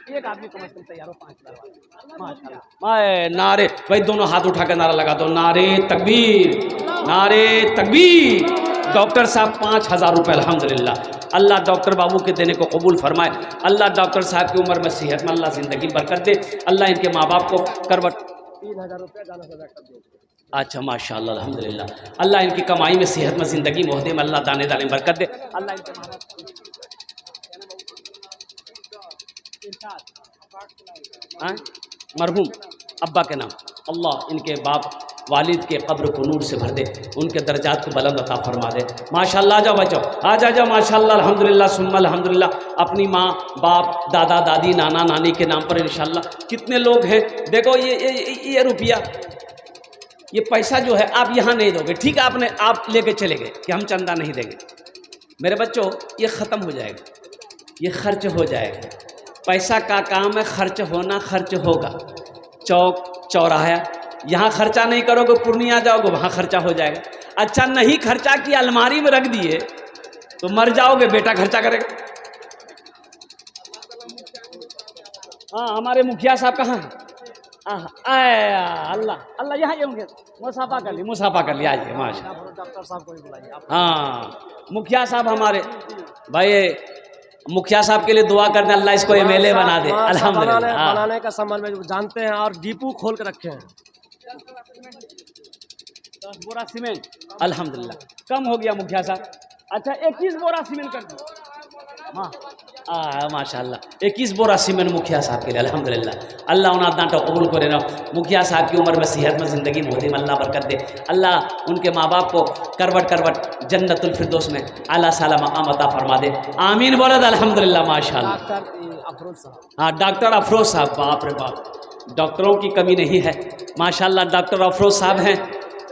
S1: एक आदमी कम से कम तैयार हो 5,000 माशाल्लाह। नारे भाई दोनों हाथ उठा के नारा लगा दो, नारे तकबीर, नारे तकबीर। डॉक्टर साहब 5,000 रुपये अल्हम्दुलिल्लाह। अल्लाह डॉक्टर बाबू के देने को कबूल फरमाए। अल्लाह डॉक्टर साहब की उम्र में सेहत में अल्लाह ज़िंदगी बरकत दे। अल्लाह इनके माँ बाप को करवट
S2: 3,000 रुपया जाना सजा कर दो।
S1: अच्छा माशाल्लाह अल्हम्दुलिल्लाह। अल्लाह इनकी कमाई में सेहत में ज़िंदगी मोहदे में अल्लाह दाने दाने बरकत दे। अल्लाह इनके माँ बाप मरहूम अब्बा के नाम अल्लाह इनके बाप वालिद के कब्र को नूर से भर दे, उनके दर्जात को बुलंद अता फरमा दे। माशाल्लाह। जाओ बच्चों आ जाओ माशाल्लाह अल्हम्दुलिल्लाह सुम्मा अल्हम्दुलिल्लाह। अपनी माँ बाप दादा दादी नाना नानी के नाम पर इंशाल्लाह कितने लोग हैं। देखो ये रुपया ये पैसा जो है आप यहाँ नहीं दोगे, ठीक है, आपने आप लेके चले गए कि हम चंदा नहीं देंगे। मेरे बच्चों ये ख़त्म हो जाएगा, ये खर्च हो जाएगा। पैसा का काम है खर्च होना, खर्च होगा। चौक चौराहा यहाँ खर्चा नहीं करोगे, पूर्णिया जाओगे वहाँ खर्चा हो जाएगा। अच्छा नहीं खर्चा किया अलमारी में रख दिए तो मर जाओगे, बेटा खर्चा करेगा। हाँ हमारे मुखिया साहब कहाँ हैं? अल्लाह अल्लाह यहाँ होंगे, मुसाफा कर ली, मुसाफा कर लिया। आइए माशा।
S2: डॉक्टर साहब को भी बुलाइए आप।
S1: हाँ मुखिया साहब हमारे भाई, मुखिया साहब के लिए दुआ करते हैं अल्लाह इसको एमएलए बना दे। अल्हम्दुलिल्लाह
S2: बनाने का संबंध में जानते हैं और डिपो खोल के रखे हैं।
S1: 10 बोरा सीमेंट अल्हम्दुलिल्लाह कम हो गया मुखिया साहब। अच्छा 21 बोरा सीमेंट कर दो। हाँ माशाल्लाह 21 बोरा सीमेंट मुखिया साहब के लिए अल्हम्दुलिल्लाह। अल्लाह उन्हें दांटो कबूल करे ना। मुखिया साहब की उम्र में सेहत में ज़िंदगी मोहदी में अल्लाह बरकत दे। अल्लाह उनके माँ बाप को करवट करवट जन्नतुल फिरदौस में आला साला मकाम अता फरमा दे। आमीन बोले अल्हम्दुलिल्लाह माशाल्लाह।
S2: डॉक्टर अफरोज साहब।
S1: हाँ डॉक्टर अफरोज साहब, बाप रे बाप, डॉक्टरों की कमी नहीं है माशाल्लाह। डॉक्टर अफरोज साहब हैं,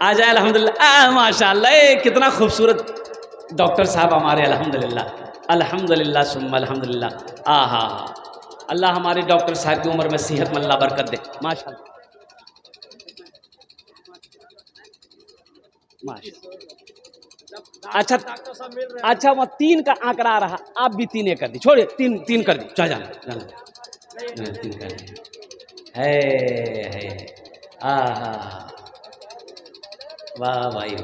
S1: आ जाए अल्हम्दुलिल्लाह। माशाल्लाह कितना खूबसूरत डॉक्टर साहब हमारे अल्हम्दुलिल्लाह अल्हम्दुलिल्लाह सुम्मा अल्हम्दुलिल्लाह। हाँ अल्लाह हमारे डॉक्टर साहब की उम्र में सेहत में अल्लाह बरकत दे माशाल्लाह। अच्छा वो 3 का आंकड़ा आ रहा, आप भी 3 कर दी, छोड़िए 3 कर दी, चल जाना 3 कर दी है। वाह भाई।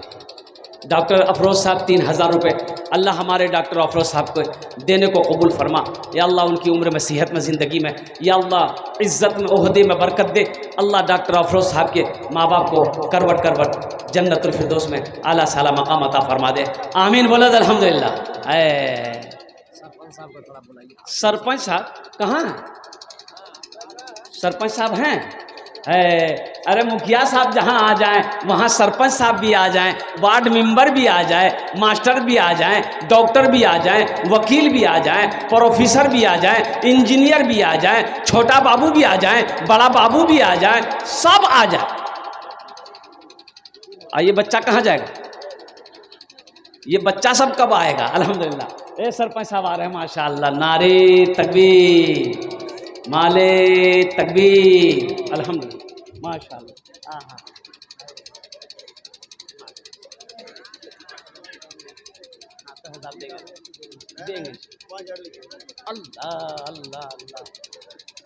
S1: डॉक्टर अफरोज साहब 3,000 रुपये अल्लाह हमारे डॉक्टर अफरोज साहब को देने को कबूल फरमा। या अल्लाह उनकी उम्र में सेहत में ज़िंदगी में या अल्लाह इज़्ज़त में ओहदे में बरकत दे। अल्लाह डॉक्टर अफरोज साहब के माँ बाप को करवट करवट जन्नतुल फिरदौस में आला साला मकाम अता फरमा दे। आमीन बोला अल्हम्दुलिल्लाह।
S2: सरपंच साहब को थोड़ा बुलाइए।
S1: सरपंच साहब कहाँ हैं? सरपंच साहब हैं? अरे मुखिया साहब जहाँ आ जाएं वहाँ सरपंच साहब भी आ जाएं, वार्ड मेंबर भी आ जाए, मास्टर भी आ जाएं, डॉक्टर भी आ जाएं, वकील भी आ जाएं, प्रोफेसर भी आ जाएं, इंजीनियर भी आ जाएं, छोटा बाबू भी आ जाएं, बड़ा बाबू भी आ जाएं, सब आ जाए। ये बच्चा कहाँ जाएगा? ये बच्चा सब कब आएगा? अल्हम्दुलिल्लाह। सरपंच साहब आ रहे हैं माशाअल्लाह। नारे तकबीर, माले तकबीर अल्हम्दुलिल्लाह माशाअल्लाह। हाँ देंगे। अल्लाह अल्लाह अल्लाह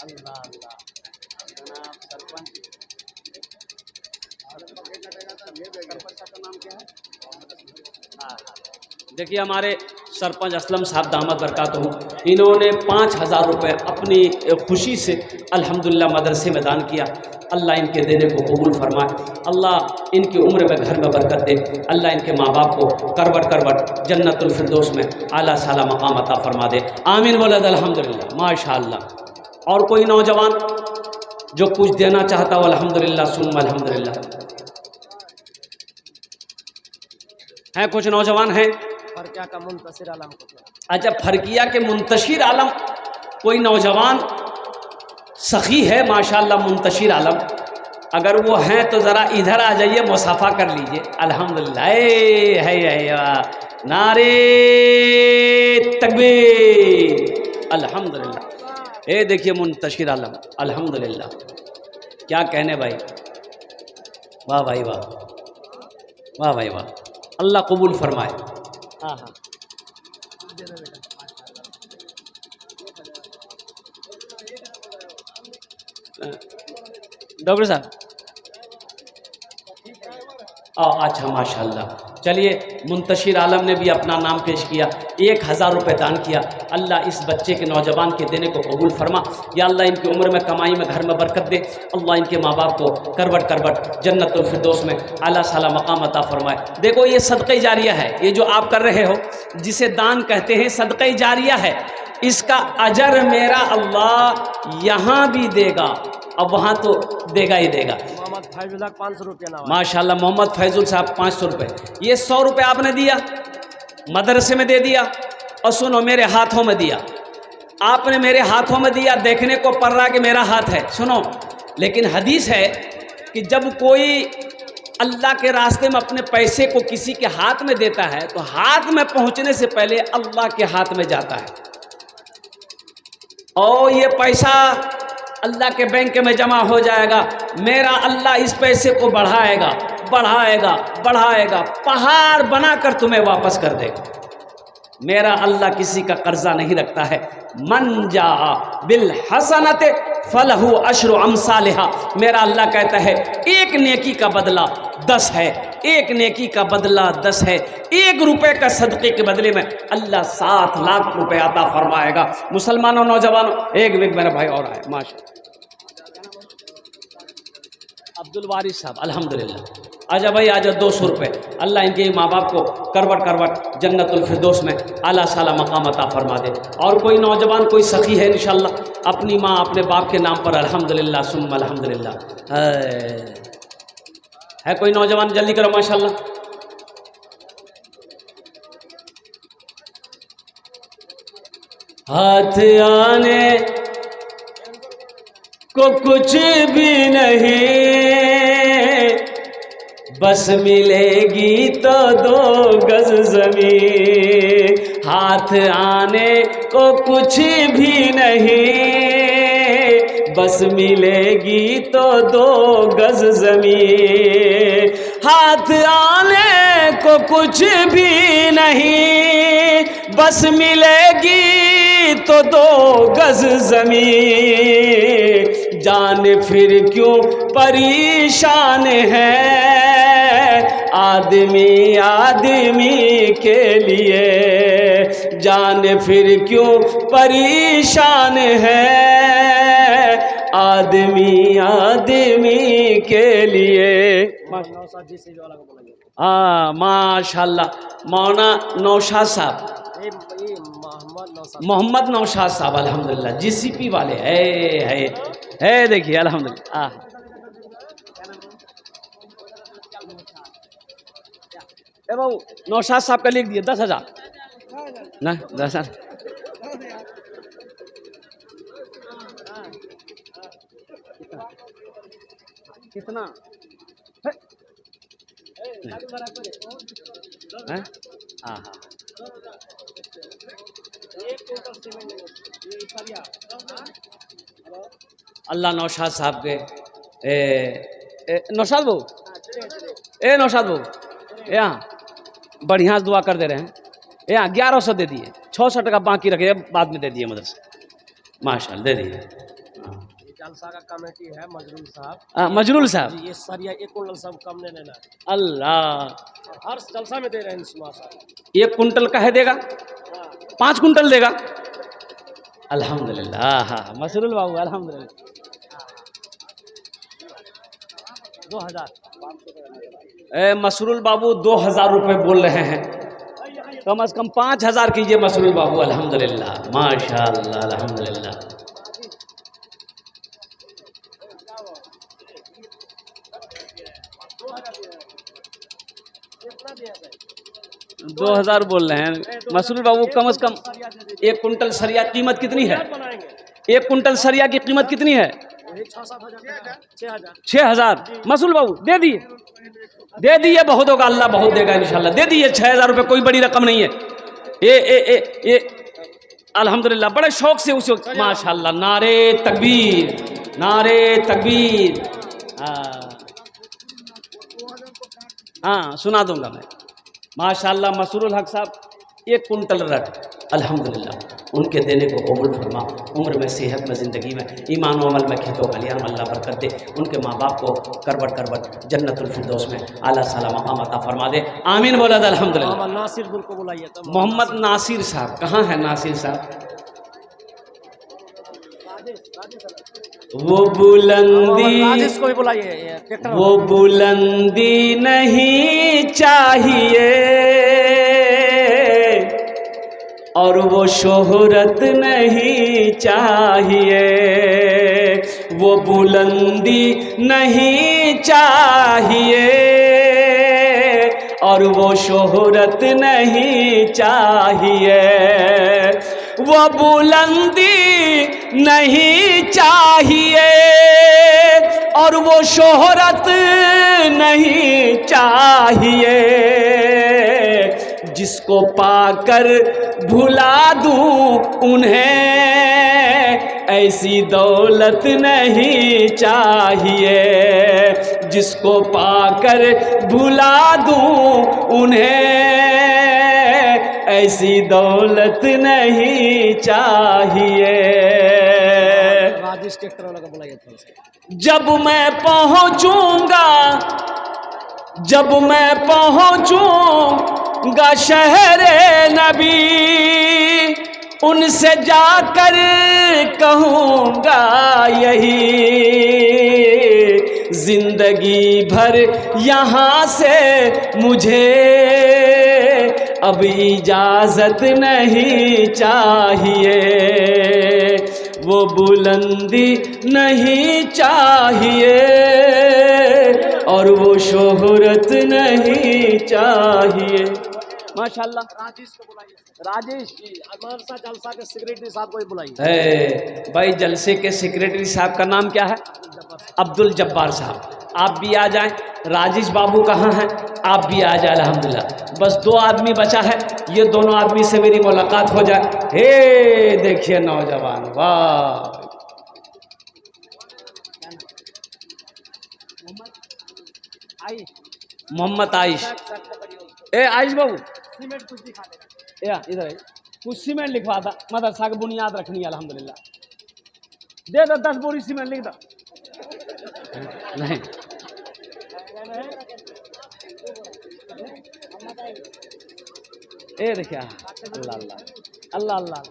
S1: अल्लाह अल्लाह। जनाब सरपंच का नाम क्या है? देखिए हमारे सरपंच असलम साहब दामद बरकातहू, इन्होंने 5,000 रुपये अपनी खुशी से अल्हम्दुलिल्लाह मदरसे में दान किया। अल्लाह इनके देने को कबूल फरमाए। अल्लाह इनकी उम्र में घर में बरकत दे। अल्लाह इनके माँ बाप को करवट करवट जन्नतुल फिरदौस में आला साला मकाम अता फरमा दे। आमीन बोले अल्हम्दुलिल्लाह माशाअल्लाह। और कोई नौजवान जो कुछ देना चाहता हो अल्हम्दुलिल्लाह सुम्मा अल्हम्दुलिल्लाह। हैं कुछ नौजवान हैं?
S2: फरकिया का मुंतशिर आलम।
S1: अच्छा फरकिया के मुंतशिर आलम कोई नौजवान सखी है माशाअल्लाह, मुंतशिर आलम अगर वो हैं तो ज़रा इधर आ जाइए, मुसाफा कर लीजिए। अल्हम्दुलिल्लाह, है वाह, नारे तकबीर, अल्हम्दुलिल्लाह। ये देखिए मुंतशिर आलम, अल्हम्दुलिल्लाह, क्या कहने भाई, वाह भाई वाह, वाह भाई वाह, अल्लाह कबूल फरमाए।
S2: हाँ हाँ
S1: डॉक्टर साहब, अच्छा माशाल्लाह। चलिए, मुंतशिर आलम ने भी अपना नाम पेश किया, 1000 रुपये दान किया। अल्लाह इस बच्चे के नौजवान के देने को कबूल फरमा। या अल्लाह इनकी उम्र में, कमाई में, घर में बरकत दे। अल्लाह इनके माँ बाप को करवट करवट जन्नतुल फिरदौस में आला साला मकाम अता फरमाए। देखो, ये सदक़े जारिया है, ये जो आप कर रहे हो, जिसे दान कहते हैं, सदक़े जारिया है। इसका अजर मेरा अल्लाह यहाँ भी देगा, अब वहाँ तो देगा ही देगा।
S2: मोहम्मद फैजुल्लाह 500 रुपया ना
S1: माशाल्लाह, मोहम्मद फैजुल साहब 500 रुपये। ये 100 रुपये आपने दिया, मदरसे में दे दिया, और सुनो, मेरे हाथों में दिया। आपने मेरे हाथों में दिया, देखने को पड़ रहा कि मेरा हाथ है, सुनो। लेकिन हदीस है कि जब कोई अल्लाह के रास्ते में अपने पैसे को किसी के हाथ में देता है, तो हाथ में पहुंचने से पहले अल्लाह के हाथ में जाता है, और ये पैसा अल्लाह के बैंक में जमा हो जाएगा। मेरा अल्लाह इस पैसे को बढ़ाएगा, बढ़ाएगा, बढ़ाएगा, पहाड़ बनाकर तुम्हें वापस कर देगा। मेरा अल्लाह किसी का कर्जा नहीं रखता है। मन जा बिल हसनत फलहु अशरु अमसालिहा। मेरा अल्लाह कहता है, एक नेकी का बदला 10 है, एक नेकी का बदला 10 है। 1 रुपये का सदक़े के बदले में अल्लाह 7 लाख रुपए अता फरमाएगा। मुसलमानों, नौजवानों, एक मेरा भाई और आए, माशा अब्दुल वारिस साहब, अल्हम्दुलिल्लाह। आजा भाई, आजा, 200 रुपये। अल्लाह इनके माँ बाप को करवट करवट जन्नतुल फिरदौस में आला साला मकाम अता फरमा दे। और कोई नौजवान, कोई सखी है इंशाअल्लाह अपनी माँ, अपने बाप के नाम पर, अल्हम्दुलिल्लाह सुम्मा अल्हम्दुलिल्लाह, है कोई नौजवान? जल्दी करो, माशाअल्लाह। हाथ आने को कुछ भी नहीं, बस मिलेगी तो 2 गज ज़मीन। हाथ आने को कुछ भी नहीं, बस मिलेगी तो 2 गज ज़मीन। हाथ आने को कुछ भी नहीं, बस मिलेगी तो 2 गज ज़मीन। जान फिर क्यों परेशान है आदमी आदमी के लिए, जान फिर क्यों परेशान है आदमी आदमी के लिए। हाँ माशाल्लाह, मौना नौशाद साहब, मोहम्मद नौशाद साहब, अल्हम्दुलिल्लाह, जीसीपी वाले है, देखिए अल्हम्दुलिल्लाह। ए बाबू, नौशाद साहब का लिख दिए 10,000 ना, 10,000 कितना है? हाँ हाँ, अल्लाह नौशाद साहब के नौशाद बहू, नौशाद बहू यहाँ बढ़िया दुआ कर दे रहे हैं। यहाँ 1100 दे दिए, 600 टका बाकी रखे, बाद में दे दिए मदरसे, माशाल्लाह दे दिए।
S2: जलसा का कमेटी है मजरूल साहब,
S1: मजरूल साहब,
S2: ये सरिया 1 कुंटल सब कम ने लेना है।
S1: अल्लाह,
S2: हर जलसा में दे रहे हैं माशाल्लाह।
S1: 1 कुंटल का है देगा, 5 कुंटल देगा, अल्हम्दुलिल्लाह। हाँ, मसरूल बाबू, अल्हम्दुलिल्लाह।
S2: 2000
S1: मसरूल बाबू 2000 रुपये बोल रहे हैं, कम से कम 5000 कीजिए मसरूल बाबू, अल्हम्दुलिल्लाह, माशाल्लाह, अल्हम्दुलिल्लाह। 2000 बोल रहे हैं मसरूल बाबू। कम से कम 1 कुंटल सरिया कीमत कितनी है? 1 कुंटल सरिया की कीमत कितनी है?
S2: यही 6-7 हज़ार, 6 हज़ार।
S1: 6,000 मसूल बाबू दे दिए बहुत होगा, अल्लाह बहुत देगा इंशाल्लाह। दे दिए 6,000 रुपये, कोई बड़ी रकम नहीं है। ये अल्हम्दुलिल्लाह बड़े शौक से उस वक्त माशाल्लाह। नारे तकबीर, नारे तकबीर। हाँ सुना दूंगा मैं। माशाल्लाह मसरूल हक साहब 1 कुंटल रट, अल्हम्दुलिल्लाह उनके देने को कबूल फरमा। उम्र में, सेहत में, ज़िंदगी में, ईमान व अमल में, खेतों खलियान में अल्लाह बरकत दे। उनके माँ बाप को करबट करबट जन्नतुल फिरदौस में आला साला मकाम अता फरमा दे। आमीन बोला था अल्हम्दुलिल्लाह।
S2: मोहम्मद नासिर गुल को बुलाइए तो।
S1: मोहम्मद नासिर साहब कहाँ है? नासिर साहब वो बुलंदी,
S2: राजेश को भी बुलाइए।
S1: वो बुलंदी नहीं चाहिए और वो शोहरत नहीं चाहिए। वो बुलंदी नहीं चाहिए और वो शोहरत नहीं चाहिए। वो बुलंदी नहीं चाहिए और वो शोहरत नहीं चाहिए। जिसको पाकर भुला दूं उन्हें ऐसी दौलत नहीं चाहिए। जिसको पाकर भुला दूं उन्हें ऐसी दौलत नहीं चाहिए।
S2: राजेश ट्रैक्टर वाला का बुलाइए तो।
S1: जब मैं पहुंचूंगा, जब मैं पहुंचूंगा शहरे नबी, उनसे जाकर कहूँगा यही, जिंदगी भर यहाँ से मुझे अब इजाज़त नहीं चाहिए। वो बुलंदी नहीं चाहिए और वो शोहरत नहीं चाहिए। माशाल्लाह।
S2: राजेश को बुलाइए।
S1: राजेश
S2: जी मदरसा जलसा के सेक्रेटरी साहब को भी बुलाइए।
S1: भाई जलसे के सेक्रेटरी साहब का नाम क्या है? अब्दुल जब्बार साहब। आप भी आ जाएं। राजेश बाबू कहाँ हैं? आप भी आ जाए अल्हम्दुलिल्लाह। बस 2 आदमी बचा है, ये दोनों आदमी से मेरी मुलाकात हो जाए। हे देखिए नौजवान, वाह मोहम्मद आइश। ए आइश बाबू
S2: सीमेंट कुछ दिखा देना।
S1: या इधर कुछ सीमेंट लिखवा था, मदरसा की बुनियाद रखनी है अल्हम्दुलिल्लाह। दे दो 10 बोरी सीमेंट लिख दो। नहीं ए देखिए अल्लाह अल्लाह अल्लाह अल्लाह।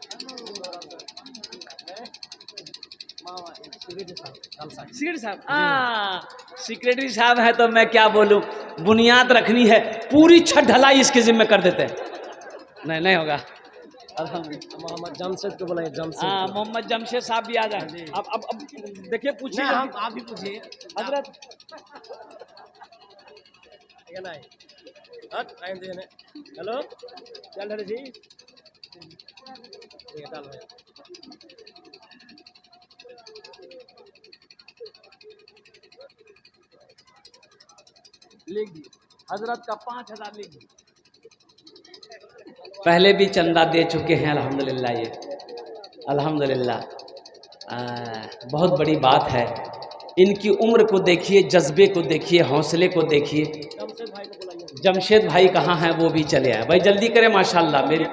S1: सेक्रेटरी साहब सेक्रेटरी साहब है तो मैं क्या बोलूं। बुनियाद रखनी है, पूरी छत ढलाई इसके जिम्मे कर देते हैं। नहीं होगा।
S2: मोहम्मद जमशेद को बुलाइए। जमशेद।
S1: हाँ मोहम्मद जमशेद साहब भी आ जाए। अब देखिए पूछिए।
S2: आप भी पूछिए
S1: हजरत।
S2: हेलो चल रहे जी।
S1: लिख दी हजरत का 5,000 लिख दी। पहले भी चंदा दे चुके हैं अल्हम्दुलिल्लाह। ये अल्हम्दुलिल्लाह बहुत बड़ी बात है। इनकी उम्र को देखिए, जज्बे को देखिए, हौसले को देखिए। जमशेद भाई कहाँ हैं? वो भी चले आए। भाई जल्दी करें माशाल्लाह। मेरी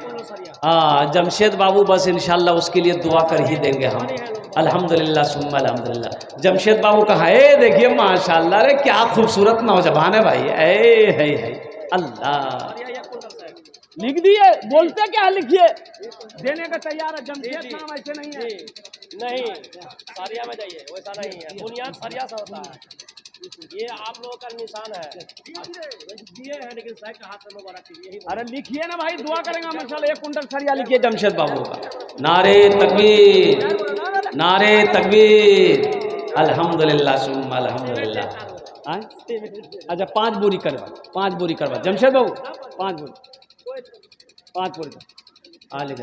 S1: जमशेद बाबू बस इंशाल्लाह उसके लिए दुआ कर ही देंगे हम। अल्हम्दुलिल्लाह सुम्मा अल्हम्दुलिल्लाह। जमशेद बाबू कहाँ? ए देखिए माशाल्लाह, अरे क्या खूबसूरत नौजवान है भाई। है अल्लाह। लिख दिए, बोलते क्या लिखिए, देने का तैयार है। जमशेद नाम ऐसे नहीं है।
S2: नहीं सारिया में जाइए, वैसा नहीं है। बुनियाद सारिया से होता है। ये आप लोगों का निशान है। दिए हैं लेकिन साहब का हाथ में मुबारक कीजिए।
S1: अरे लिखिए ना भाई, दुआ करेंगे माशाल्लाह। 1 कुंटल सरिया लिखिए जमशेद बाबू का। नारे तकबीर, नारे तकबीर। अल्हम्दुलिल्लाह सुम्मा अल्हम्दुलिल्लाह। अच्छा 5 बोरी करवा, 5 बोरी करवा जमशेद बाबू। 5 बोरी हाँ लिख।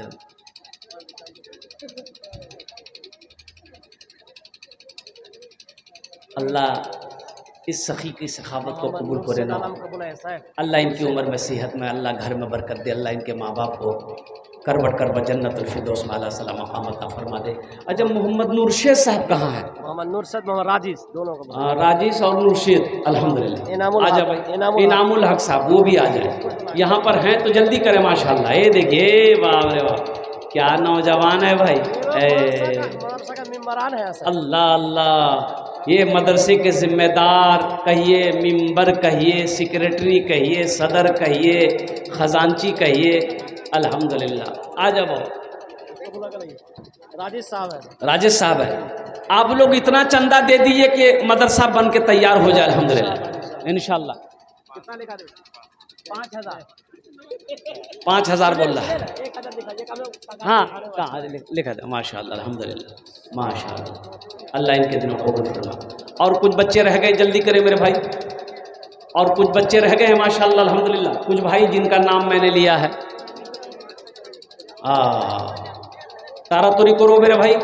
S1: अल्लाह इस सखी की सखावत को कबूल करे ना।
S2: नाम कबूल है साहब।
S1: अल्लाह इनकी उम्र में सेहत में अल्लाह घर में बरकत दे। अल्लाह इनके माँ बाप को करबट करबट जन्नतुल फिरदौस में अल्लाह सलाम मकाम अता फरमा दे। अच्छा, मोहम्मद नूरशेद साहब कहाँ हैं?
S2: मोहम्मद नूरशद, मोहम्मद राजिस, दोनों को।
S1: राजिस और नूरशेद, अल्हम्दुलिल्लाह।
S2: इनामुल
S1: आ जा
S2: हक,
S1: भाई, इनामुल हक साहब वो भी आ जाए। यहाँ पर हैं तो जल्दी करें माशाल्लाह। ये देखिए, वाह रे वाह, क्या नौजवान है भाई।
S2: मदरसा का मिंबरान है सर।
S1: अल्लाह अल्लाह, ये मदरसे के जिम्मेदार कहिए, मिंबर कहिए, सेक्रेटरी कहिए, सदर कहिए, खजांची कहिए, अल्हम्दुलिल्लाह। आ जाओ,
S2: राजेश साहब है।
S1: राजेश साहब है। आप लोग इतना चंदा दे दीजिए कि मदरसा बन के तैयार हो जाए अल्हम्दुलिल्लाह इंशाल्लाह।
S2: कितना लिखा दे? 5000।
S1: 5000 बोल रहा है।
S2: 1000 दिखा।
S1: हाँ कहाँ लिखा था। माशाल्लाह अल्हम्दुलिल्लाह माशाल्लाह, अल्लाह इनके दिनों को कबूल फरमा। और कुछ बच्चे रह गए, जल्दी करें मेरे भाई। और कुछ बच्चे रह गए हैं माशाल्लाह अल्हम्दुलिल्लाह। कुछ भाई जिनका नाम मैंने लिया है, तारा तोरी करो मेरे भाई।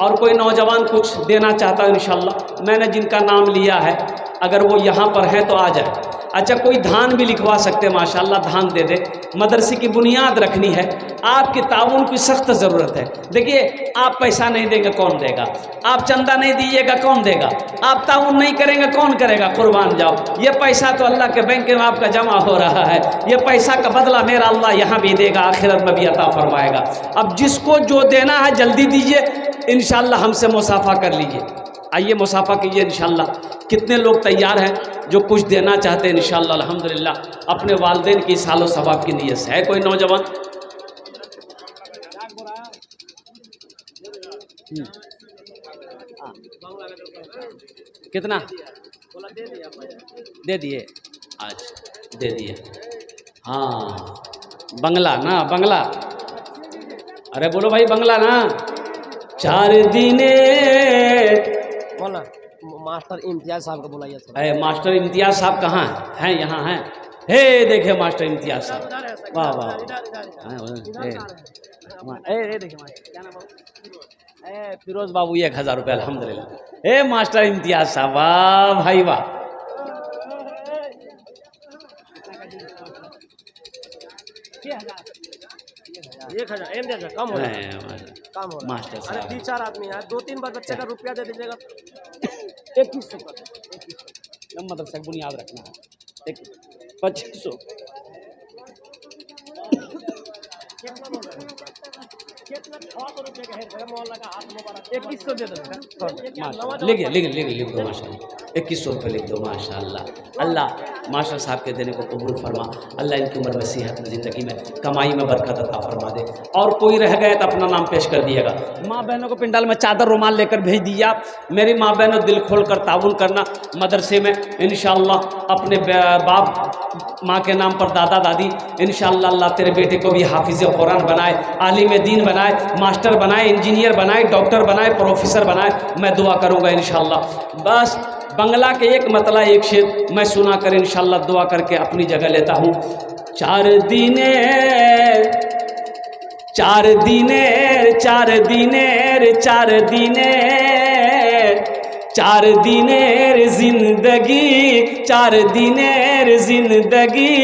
S1: और कोई नौजवान कुछ देना चाहता है इंशाल्लाह, मैंने जिनका नाम लिया है, अगर वो यहाँ पर है तो आ जाए। अच्छा, कोई धान भी लिखवा सकते हैं माशाल्लाह, धान दे दे। मदरसे की बुनियाद रखनी है, आपके ताउन की सख्त ज़रूरत है। देखिए, आप पैसा नहीं देंगे कौन देगा, आप चंदा नहीं दीजिएगा कौन देगा, आप ताउन नहीं करेंगे कौन करेगा। कुर्बान जाओ, ये पैसा तो अल्लाह के बैंक में आपका जमा हो रहा है। ये पैसा का बदला मेरा अल्लाह यहाँ भी देगा, आखिरत में भी अता फरमाएगा। अब जिसको जो देना है जल्दी दीजिए, इंशाल्लाह हमसे मुसाफा कर लीजिए। आइए मुसाफा कीजिए इंशाल्लाह। कितने लोग तैयार हैं जो कुछ देना चाहते हैं इंशाल्लाह अल्हम्दुलिल्लाह, अपने वालिदैन की सालो सवाब की नीयत से। है कोई नौजवान? कितना दे दिए? आज दे दिए। हाँ, बंगला ना, बंगला। अरे बोलो भाई, बंगला ना। 4 दिने
S2: बोला मास्टर इम्तियाज साहब को बुलाइए।
S1: अरे मास्टर इम्तियाज साहब कहाँ हैं? यहाँ हैं। हे देखिए मास्टर इम्तियाज साहब, वाह वाह। क्या नाम? फिरोज बाबू, 1000 रुपये अल्हम्दुलिल्लाह। हे मास्टर इम्तियाज साहब, वाह भाई वाह।
S2: कम हो कम हो
S1: मास्टर
S2: अरे
S1: साहब
S2: 3-4 आदमी है, 2-3 बार बच्चे का रुपया दे दीजिएगा।
S1: 2100 मदरसा बुनियाद रखना है। 2500 2100 दे दो। लिख दो माशाल्लाह, 2100 रुपये लिख दो माशाल्लाह। अल्लाह मास्टर साहब के देने को कबूल फरमा। अल्लाह इनकी उम्र में, सेहत में, ज़िंदगी में, कमाई में बरकत अता फरमा दे। और कोई रह गए तो अपना नाम पेश कर दिएगा। माँ बहनों को पिंडाल में चादर रुमाल लेकर भेज दीजिए आप। मेरी माँ बहनों, दिल खोल कर ताउन करना मदरसे में इंशाअल्लाह। अपने बाप माँ के नाम पर दादा दादी, इंशाअल्लाह अल्लाह तेरे बेटे को भी हाफिज़ कुरान बनाए, आलिम दीन बनाए, मास्टर बनाए, इंजीनियर बनाए, डॉक्टर बनाए, प्रोफेसर बनाए। मैं दुआ करूँगा इंशाअल्लाह। बस बंगला के एक मतला एक शेर मैं सुना कर इंशाअल्लाह दुआ करके अपनी जगह लेता हूँ। 4 दिनेर 4 दिनेर 4 दिनेर 4 दिनेर 4 दिनेर जिंदगी 4 दिनेर जिंदगी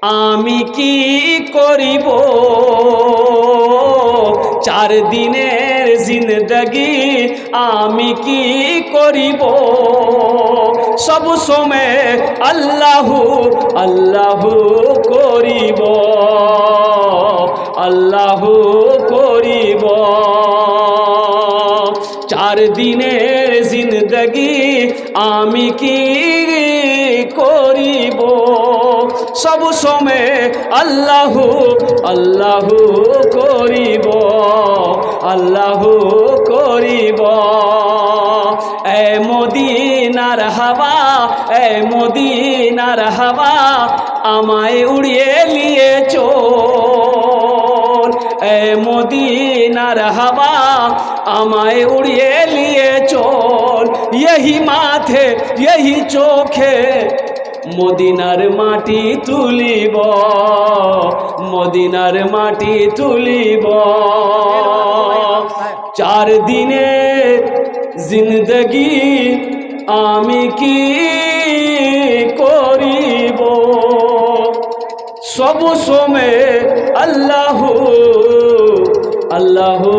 S1: आमी की करिब 4 दिनेर जिंदगी आमी की करिब सब समय अल्लाहु अल्लाहु करिब अल्लाहु करिब 4 दिनेर जिंदगी आमी की करिब सब समय अल्लाहु अल्लाहु करिब अल्लाहु करिब। ए मदीनार हवा ए मदीनार हवा आमाय उड़िए लिए चोल ए मदीनार हवा आमाय उड़िए लिए चोल यही माथे यही चोखे मदिनार माटी तुलिब मदिनार माटी तुलिब 4 दिने জিন্দগি আমি কি করিব সব সময় আল্লাহু আল্লাহু